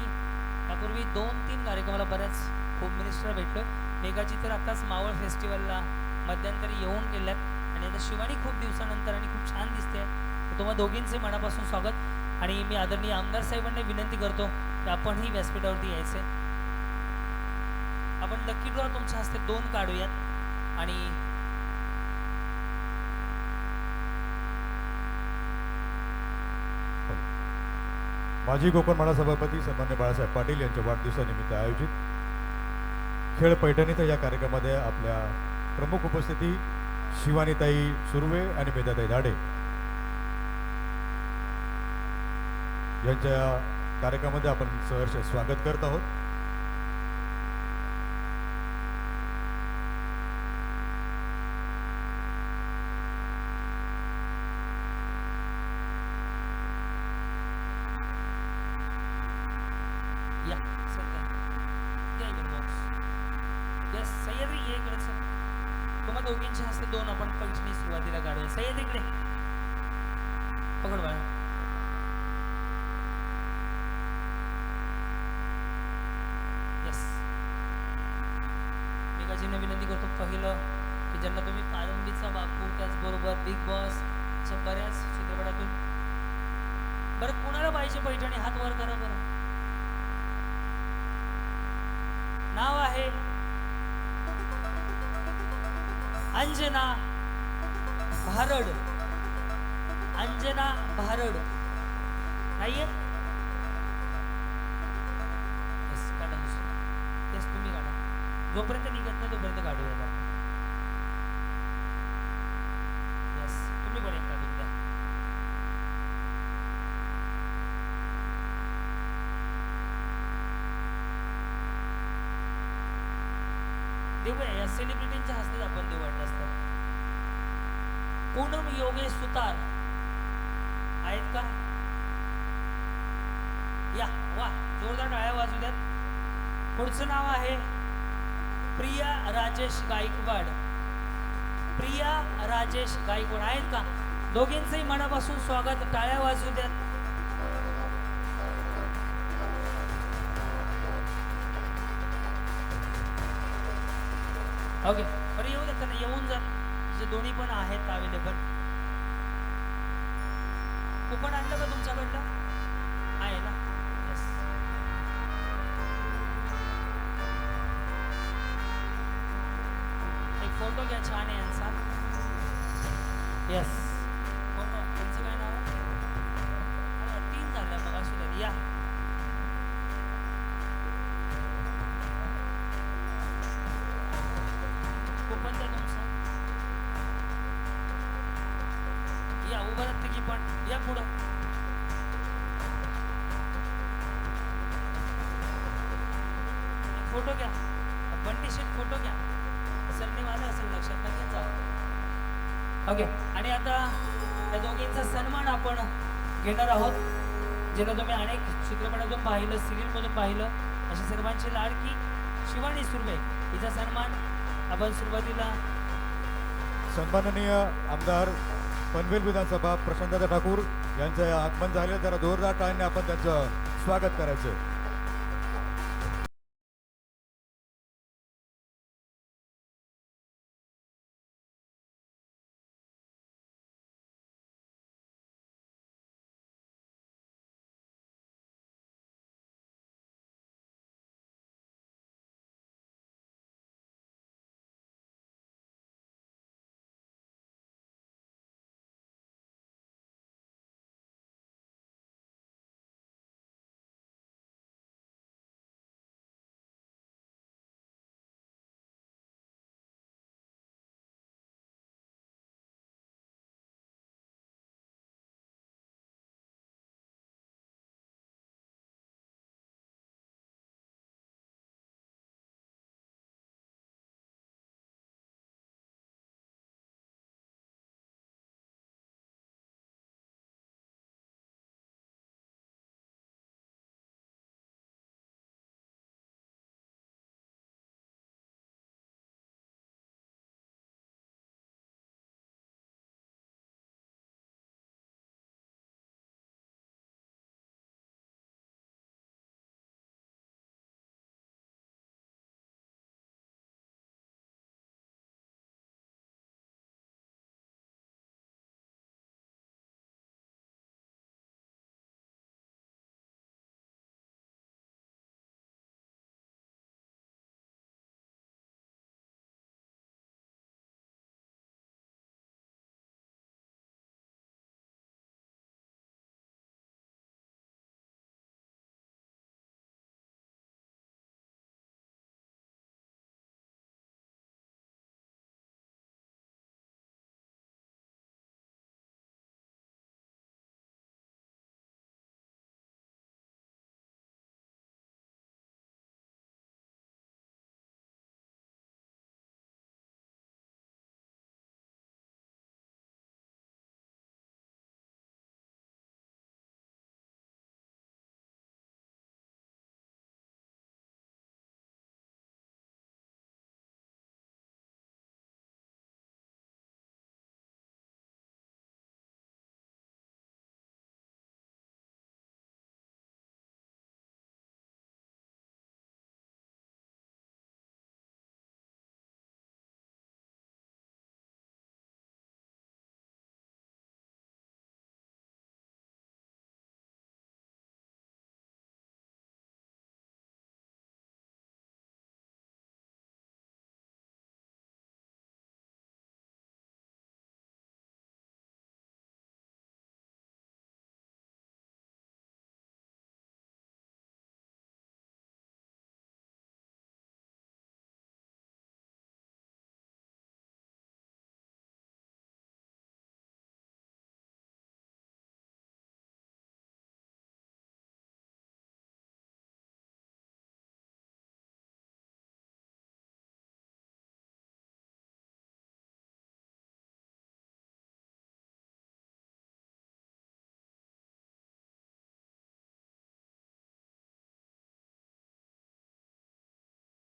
यापूर्वी 2-3 कार्यक्रमाला बऱ्याच होम मिनिस्टर भेटलो. मेघाजी तर आताच मावळ फेस्टिवलला मध्यंतरी येऊन गेल्यात आणि आता शिवानी खूप दिवसानंतर आणि खूप छान दिसते. तर तुम्हा दोघींचे मनापासून स्वागत. आणि मी आदरणीय आमदार साहेबांना विनंती करतो की आपणही व्यासपीठावरती यायचे. आपण लकी ड्रॉ तुमच्या हस्ते 2 काढूयात. आणि माजी कोकण माडा सभापती सन्मान्य बाळासाहेब पाटील यांच्या वाढदिवसानिमित्त आयोजित खेळ पैठणीत या कार्यक्रमामध्ये आपल्या प्रमुख उपस्थिती शिवानीताई सुर्वे आणि मेधाताई धाडे यांच्या कार्यक्रमामध्ये आपण सहर्ष स्वागत करत आहोत. दोघींच्या हस्ते 2 आपण पैठणी सुरुवातीला काढूया. सय्यद इकडे पकड बाळा. येस, मेघाजींना विनंती करतो पहिलं की ज्यांना तुम्ही पारंबीचा बापू त्याचबरोबर बिग बॉस अशा बऱ्याच चित्रपटातून, बरं कोणाला पाहिजे पैठणी हात वर करा बरं. नाव आहे अंजना भारड. अंजना भारड नाहीये? काढा दुसरं. तेच तुम्ही काढा. जोपर्यंत निघत नाही तोपर्यंत काढूया आपण. येस, तुम्ही पण एक काढून द्या. देऊया या सेलिब्रिटींच्या हस्ते आपण देऊ वाटत असतात. पूनम योगेश सुतार आहेत का? या वा, जोरदार टाळ्या वाजू द्यात. पुढचं नाव आहे प्रिया राजेश गायकवाड. प्रिया राजेश गायकवाड आहेत का? दोघींचंही मनापासून स्वागत. टाळ्या वाजू द्यात. ओके, बरं येऊ देत ना, येऊन जात. जे दोन्ही पण आहेत अवेलेबल. कुपन आणलं का तुमच्याकडलं? आहे ना? येस कोण त्यांचं काय नाव आहे? अरे, 3 झाल्या मग असू द्या या. कोण द्या तुमचं. या उभं राहते की पण या पुढं. फोटो घ्या. बंटी शेट फोटो घ्या. सरनेम आलं असेल लक्षात नक्कीच जा. ओके आणि आता या दोघींचा सन्मान आपण घेणार आहोत ज्यांना तुम्ही अनेक चित्रपटातून पाहिलं सिरियलमधून पाहिलं. अशी सर्वांची लाडकी शिवानी सुर्वे हिचा सन्मान आपण सुरुवातीला सन्माननीय आमदार पनवेल विधानसभा प्रशांतदा ठाकूर यांचं आगमन झालं. जरा जोरदार टाळ्यांनी आपण त्यांचं स्वागत करायचं.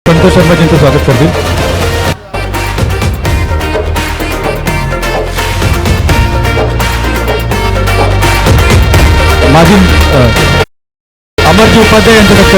संतोष शर्माजींचं स्वागत करतील. माजी अमरजी उपाध्याय यांच्याकडे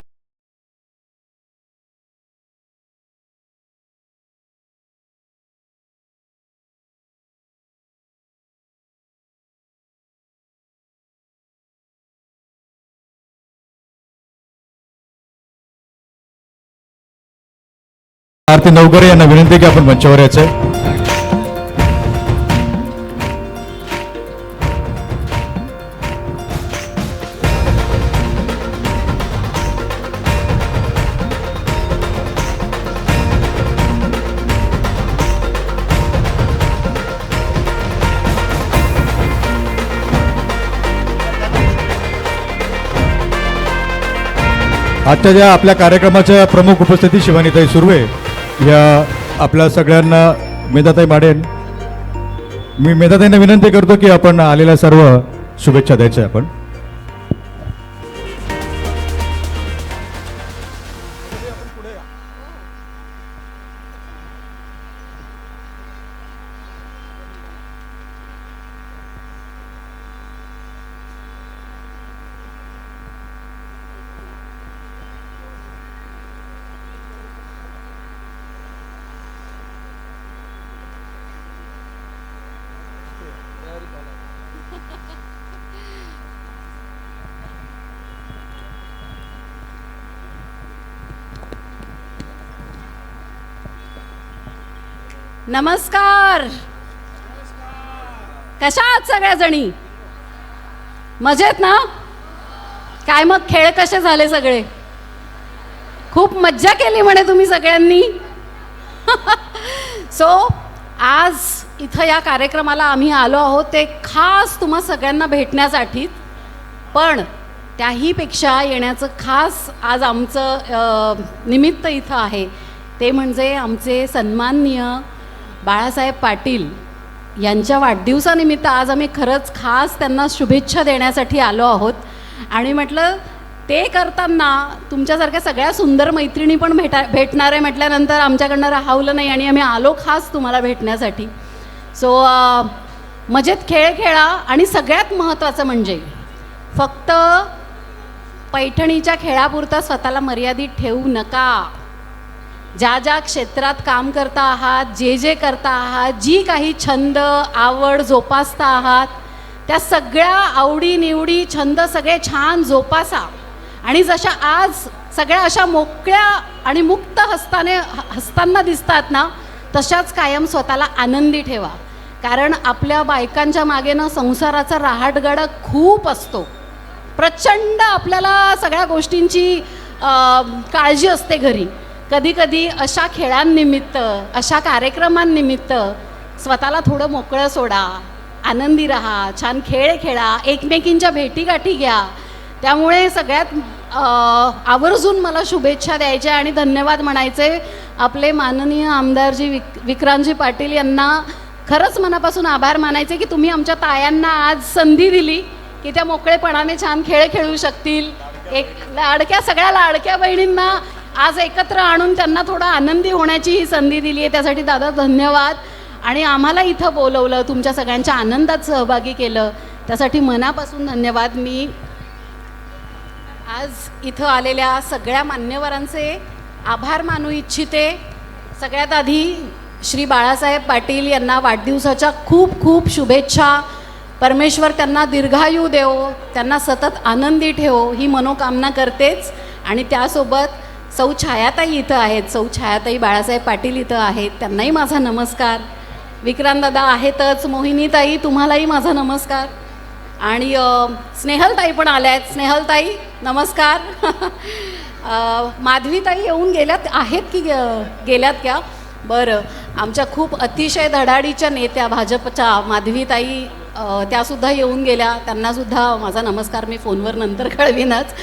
आरती नवकरे यांना विनंती की आपण मंचावर यायचं. आजच्या ज्या आपल्या कार्यक्रमाच्या प्रमुख उपस्थिती शिवानीताई सुर्वे या आपल्या सगळ्यांना मेधाताई माडेन. मी मेधाताईंना विनंती करतो की आपण आलेल्या सर्व शुभेच्छा द्यायच्या आपण. नमस्कार. कशा आहात सगळ्याजणी? मजेत ना? काय मग खेळ कसे झाले सगळे? खूप मज्जा केली म्हणे तुम्ही सगळ्यांनी. सो आज इथं या कार्यक्रमाला आम्ही आलो आहोत ते खास तुम्हा सगळ्यांना भेटण्यासाठी. पण त्याहीपेक्षा येण्याचं खास आज आमचं निमित्त इथं आहे ते म्हणजे आमचे सन्माननीय बाळासाहेब पाटील यांच्या वाढदिवसानिमित्त आज आम्ही खरंच खास त्यांना शुभेच्छा देण्यासाठी आलो आहोत. आणि म्हटलं ते करताना तुमच्यासारख्या सगळ्या सुंदर मैत्रिणी पण भेटणार आहे म्हटल्यानंतर आमच्याकडनं राहवलं नाही आणि आम्ही आलो खास तुम्हाला भेटण्यासाठी. सो मजेत खेळ खेळा आणि सगळ्यात महत्त्वाचं म्हणजे फक्त पैठणीच्या खेळापुरता स्वतःला मर्यादित ठेवू नका. ज्या ज्या क्षेत्रात काम करता आहात, जे जे करता आहात, जी काही छंद आवड जोपासता आहात त्या सगळ्या आवडी निवडी छंद सगळे छान जोपासा. आणि जशा आज सगळ्या अशा मोकळ्या आणि मुक्त हसताना दिसतात ना तशाच कायम स्वतःला आनंदी ठेवा. कारण आपल्या बायकांच्या मागे ना संसाराचा रहाटगाडा खूप असतो. प्रचंड आपल्याला सगळ्या गोष्टींची काळजी असते घरी. कधी कधी अशा खेळांनिमित्त अशा कार्यक्रमांनिमित्त स्वतःला थोडं मोकळं सोडा, आनंदी राहा, छान खेळ खेळा, एकमेकींच्या भेटीगाठी घ्या. त्यामुळे सगळ्यात आवर्जून मला शुभेच्छा द्यायच्या आणि धन्यवाद म्हणायचे आपले माननीय आमदारजी विक्रांतजी पाटील यांना. खरंच मनापासून आभार मानायचे की तुम्ही आमच्या तायांना आज संधी दिली की त्या मोकळेपणाने छान खेळ खेळू शकतील. एक सगळ्या लाडक्या बहिणींना आज एकत्र आणून त्यांना थोडा आनंदी होण्याची ही संधी दिली आहे. त्यासाठी दादा धन्यवाद. आणि आम्हाला इथं बोलवलं, तुमच्या सगळ्यांच्या आनंदात सहभागी केलं त्यासाठी मनापासून धन्यवाद. मी आज इथं आलेल्या सगळ्या मान्यवरांचे आभार मानू इच्छिते. सगळ्यात आधी श्री बाळासाहेब पाटील यांना वाढदिवसाच्या खूप खूप शुभेच्छा. परमेश्वर त्यांना दीर्घायू देवो, त्यांना सतत आनंदी ठेवो ही मनोकामना करतेच. आणि त्यासोबत सौ छायाताई इथं आहेत, सौ छायाताई बाळासाहेब पाटील इथं आहेत, त्यांनाही माझा नमस्कार. विक्रांतदादा आहेतच, मोहिनीताई तुम्हालाही माझा नमस्कार. आणि स्नेहलताई पण आल्या आहेत. स्नेहलताई नमस्कार. माधवीताई येऊन गेल्यात आहेत की गेल्यात क्या? बरं. आमच्या खूप अतिशय धडाडीच्या नेत्या भाजपच्या माधवीताई त्यासुद्धा येऊन गेल्या, त्यांनासुद्धा माझा नमस्कार मी फोनवर नंतर कळवीनच.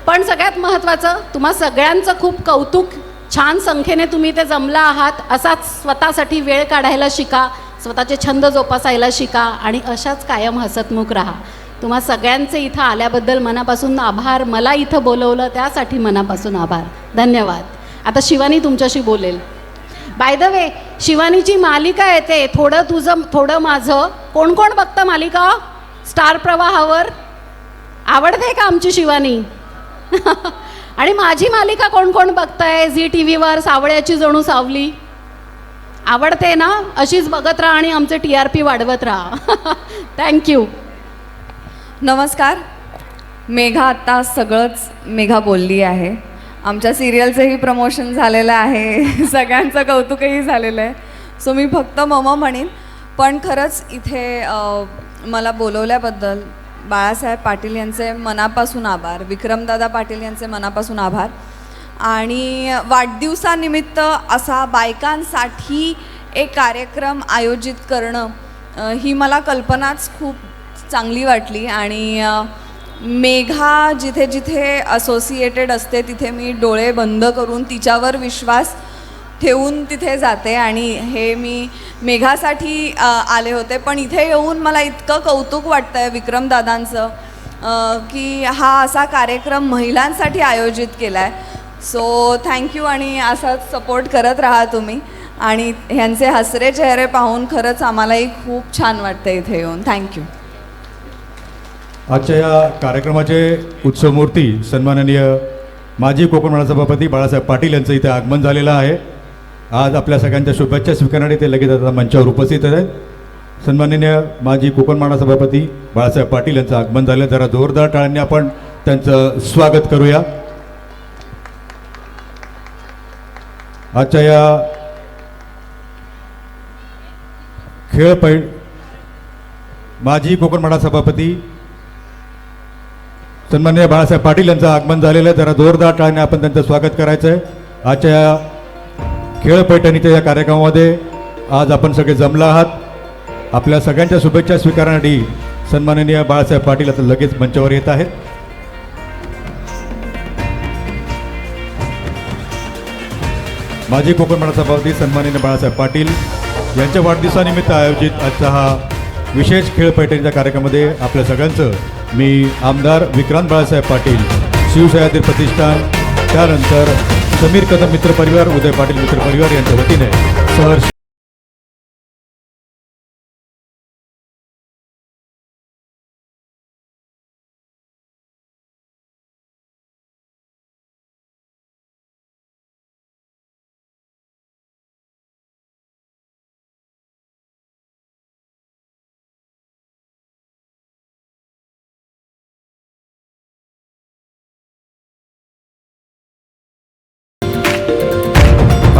पण सगळ्यात महत्त्वाचं तुम्हा सगळ्यांचं खूप कौतुक. छान संख्येने तुम्ही ते जमला आहात. असाच स्वतःसाठी वेळ काढायला शिका, स्वतःचे छंद जोपासायला शिका आणि अशाच कायम हसतमुख राहा. तुम्हा सगळ्यांचे इथं आल्याबद्दल मनापासून आभार. मला इथं बोलवलं त्यासाठी मनापासून आभार. धन्यवाद. आता शिवानी तुमच्याशी बोलेल. बाय द वे शिवानीची मालिका येते, थोडं तुझं थोडं माझं. कोण कोण बघतं मालिका स्टार प्रवाहावर? आवडते का आमची शिवानी? आणि माझी मालिका कोण कोण बघताय झी टी व्हीवर सावळ्याची जणू सावली? आवडते ना? अशीच बघत राहा आणि आमचे TRP वाढवत राहा. थँक्यू. नमस्कार. मेघा आत्ता सगळंच मेघा बोलली आहे. आमच्या सिरियलचंही प्रमोशन झालेलं आहे, सगळ्यांचं कौतुकही झालेलं आहे. सो मी फक्त म्हणेन. पण खरंच इथे मला बोलवल्याबद्दल बाळासाहेब पाटील यांचे मनापासून आभार, विक्रमदादा पाटील यांचे मनापासून आभार. आणि वाढदिवसानिमित्त असा बायकांसाठी एक कार्यक्रम आयोजित करणं ही मला कल्पनाच खूप चांगली वाटली. आणि मेघा जिथे जिथे असोसिएटेड असते तिथे मी डोळे बंद करून तिच्यावर विश्वास ठेवून तिथे जाते आणि हे मी मेघासाठी आले होते. पण इथे येऊन मला इतकं कौतुक वाटतं आहे विक्रमदादांचं की हा असा कार्यक्रम महिलांसाठी आयोजित केला आहे. सो थँक्यू आणि असाच सपोर्ट करत राहा तुम्ही. आणि ह्यांचे हसरे चेहरे पाहून खरंच आम्हालाही खूप छान वाटतं इथे येऊन. थँक्यू. आजच्या या कार्यक्रमाचे उत्सवमूर्ती सन्माननीय माजी कोकण मंडळ सभापती बाळासाहेब पाटील यांचं इथे आगमन झालेलं आहे. आज आपल्या सगळ्यांच्या शुभेच्छा स्वीकारण्यासाठी ते लगेच आता मंचावर उपस्थित आहेत. सन्माननीय माजी कोकण मंडळ सभापती बाळासाहेब पाटील यांचं आगमन झालं. जरा जोरदार टाळ्यांनी आपण त्यांचं स्वागत करूया. आजच्या या माजी कोकण मंडळ सभापती सन्माननीय बाळासाहेब पाटील यांचं आगमन झालेलं आहे. जरा जोरदार टाळ्याने आपण त्यांचं स्वागत करायचं आहे. आजच्या या खेळ पैठणीच्या या कार्यक्रमामध्ये आज आपण सगळे जमला आहात. आपल्या सगळ्यांच्या शुभेच्छा स्वीकारण्यासाठी सन्माननीय बाळासाहेब पाटील आता लगेच मंचावर येत आहेत. माजी कोकण मंडळ सभापती सन्माननीय बाळासाहेब पाटील यांच्या वाढदिवसानिमित्त आयोजित आजचा हा विशेष खेळ पैठणीच्या कार्यक्रमामध्ये आपल्या सगळ्यांचं मी आमदार विक्रांत बाळासाहेब पाटील, शिवसह्याद्री प्रतिष्ठान, त्यानंतर समीर कदम मित्र परिवार, उदय पाटील मित्र परिवार यांच्या वतीने सहर्ष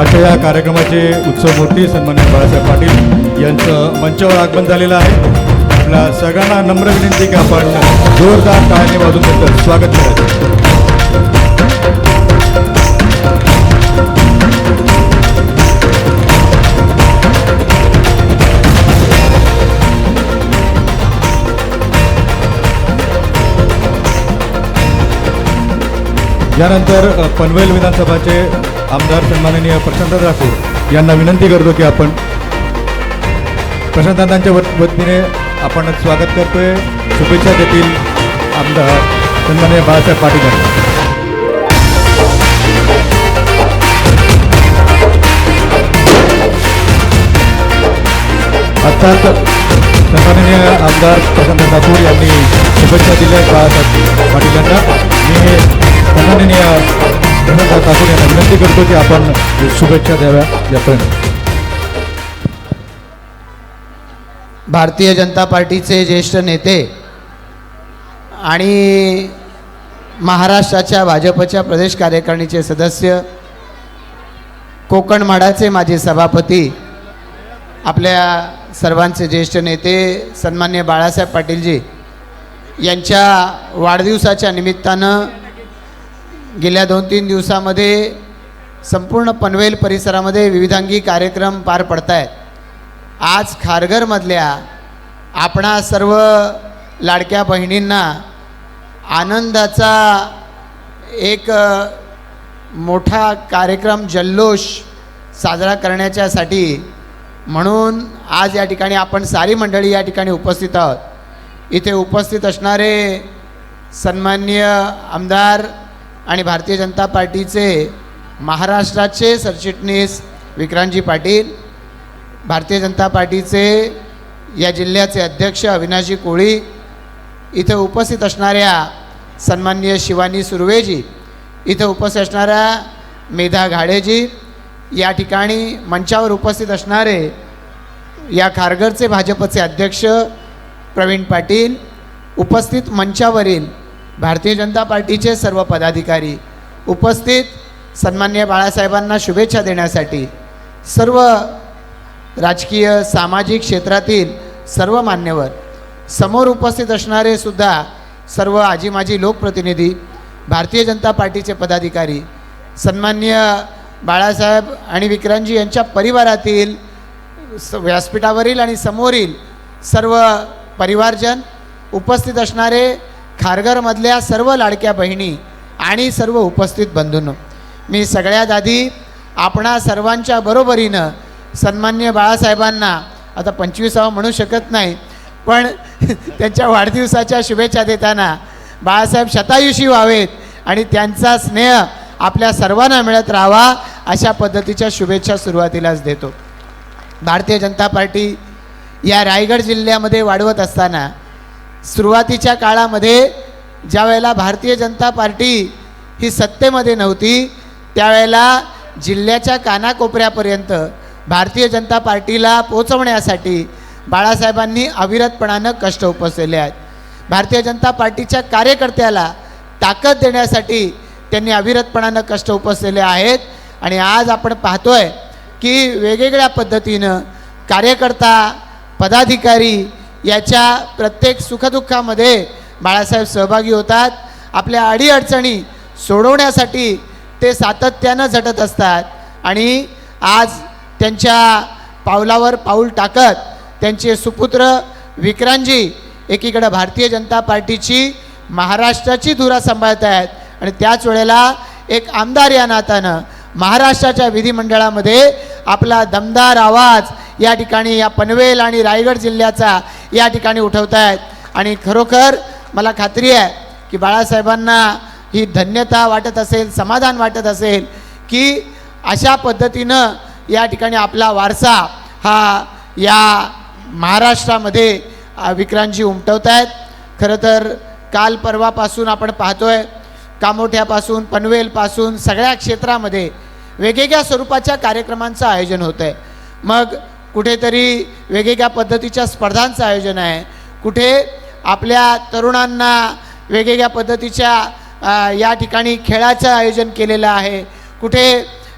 आजच्या या कार्यक्रमाचे उत्सवमूर्ती सन्माननीय बाळासाहेब पाटील यांचं मंचावर आगमन झालेलं आहे. आपल्या सगळ्यांना नम्र विनंती की आपण जोरदार टाळ्याने वाजून त्यांचं स्वागत करायचं. यानंतर पनवेल विधानसभाचे आमदार सन्माननीय प्रशांत ठाकूर यांना विनंती करतो की आपण प्रशांतदादांच्या वतीने आपण स्वागत करतोय. शुभेच्छा देतील आमदार सन्माननीय बाळासाहेब पाटील यांना. आत्ताच सन्माननीय आमदार प्रशांत ठाकूर यांनी शुभेच्छा दिल्या बाळासाहेब पाटील यांना. मी सन्माननीय प्रशांत ठाकूर यांना विनंती करतो की आपण शुभेच्छा द्याव्या. यापर्यंत भारतीय जनता पार्टीचे ज्येष्ठ नेते आणि महाराष्ट्राच्या भाजपच्या प्रदेश कार्यकारिणीचे सदस्य, कोकण माडाचे माजी सभापती, आपल्या सर्वांचे ज्येष्ठ नेते सन्मान्य बाळासाहेब पाटीलजी यांच्या वाढदिवसाच्या निमित्तानं गेल्या 2-3 दिवसामध्ये संपूर्ण पनवेल परिसरामध्ये विविधांगी कार्यक्रम पार पडत आहेत. आज खारघरमधल्या आपणा सर्व लाडक्या बहिणींना आनंदाचा एक मोठा कार्यक्रम जल्लोष साजरा करण्याच्यासाठी म्हणून आज या ठिकाणी आपण सारी मंडळी या ठिकाणी उपस्थित आहोत. इथे उपस्थित असणारे सन्माननीय आमदार आणि भारतीय जनता पार्टीचे महाराष्ट्राचे सरचिटणीस विक्रांतजी पाटील, भारतीय जनता पार्टीचे या जिल्ह्याचे अध्यक्ष अविनाशजी कोळी, इथे उपस्थित असणाऱ्या सन्माननीय शिवानी सुर्वेजी, इथे उपस्थित असणाऱ्या मेधा घाडेजी, या ठिकाणी मंचावर उपस्थित असणारे या खारघरचे भाजपचे अध्यक्ष प्रवीण पाटील, उपस्थित मंचावरील भारतीय जनता पार्टीचे सर्व पदाधिकारी, उपस्थित सन्माननीय बाळासाहेबांना शुभेच्छा देण्यासाठी सर्व राजकीय सामाजिक क्षेत्रातील सर्व मान्यवर, समोर उपस्थित असणारे सुद्धा सर्व आजी माजी लोकप्रतिनिधी, भारतीय जनता पार्टीचे पदाधिकारी, सन्माननीय बाळासाहेब आणि विक्रांतजी यांच्या परिवारातील व्यासपीठावरील आणि समोरील सर्व परिवारजन, उपस्थित असणारे खारघरमधल्या सर्व लाडक्या बहिणी आणि सर्व उपस्थित बंधूंनो, मी सगळ्यात आधी आपणा सर्वांच्या बरोबरीनं सन्माननीय बाळासाहेबांना आता 25वा म्हणू शकत नाही, पण त्यांच्या वाढदिवसाच्या शुभेच्छा देताना बाळासाहेब शतायुषी व्हावेत आणि त्यांचा स्नेह आपल्या सर्वांना मिळत राहावा अशा पद्धतीच्या शुभेच्छा सुरुवातीलाच देतो. भारतीय जनता पार्टी या रायगड जिल्ह्यामध्ये वाढवत असताना सुरुवातीच्या काळामध्ये ज्या वेळेला भारतीय जनता पार्टी ही सत्तेमध्ये नव्हती त्यावेळेला जिल्ह्याच्या कानाकोपऱ्यापर्यंत भारतीय जनता पार्टीला पोचवण्यासाठी बाळासाहेबांनी अविरतपणानं कष्ट उपसलेले आहेत. भारतीय जनता पार्टीच्या कार्यकर्त्याला ताकद देण्यासाठी त्यांनी अविरतपणानं कष्ट उपसलेले आहेत आणि आज आपण पाहतोय की वेगवेगळ्या पद्धतीनं कार्यकर्ता पदाधिकारी याच्या प्रत्येक सुखदुःखामध्ये बाळासाहेब सहभागी होतात. आपल्या अडीअडचणी सोडवण्यासाठी ते सातत्यानं झटत असतात आणि आज त्यांच्या पावलावर पाऊल टाकत त्यांचे सुपुत्र विक्रांतजी एकीकडे भारतीय जनता पार्टीची महाराष्ट्राची धुरा सांभाळत आहेत आणि त्याच वेळेला एक आमदार या नात्यानं महाराष्ट्राच्या विधिमंडळामध्ये आपला दमदार आवाज या ठिकाणी या पनवेल आणि रायगड जिल्ह्याचा या ठिकाणी उठवत आहेत आणि खरोखर मला खात्री आहे की बाळासाहेबांना ही धन्यता वाटत असेल, समाधान वाटत असेल की अशा पद्धतीनं या ठिकाणी आपला वारसा हा या महाराष्ट्रामध्ये विक्रांतजी उमटवत आहेत. खरं तर काल परवापासून आपण पाहतोय कामोठ्यापासून पनवेलपासून सगळ्या क्षेत्रामध्ये वेगवेगळ्या स्वरूपाच्या कार्यक्रमांचं आयोजन होतं आहे. मग कुठेतरी वेगवेगळ्या पद्धतीच्या स्पर्धांचं आयोजन आहे, कुठे आपल्या तरुणांना वेगवेगळ्या पद्धतीच्या या ठिकाणी खेळाचं आयोजन केलेलं आहे, कुठे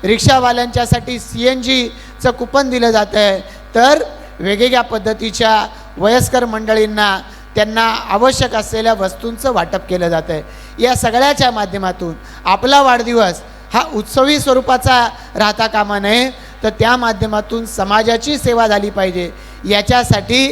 रिक्षावाल्यांच्यासाठी CNGचं कुपन दिलं जातं आहे, तर वेगवेगळ्या पद्धतीच्या वयस्कर मंडळींना त्यांना आवश्यक असलेल्या वस्तूंचं वाटप केलं जातं आहे. या सगळ्याच्या माध्यमातून आपला वाढदिवस हा उत्सवी स्वरूपाचा राहता कामा नये, तर त्या माध्यमातून समाजाची सेवा झाली पाहिजे याच्यासाठी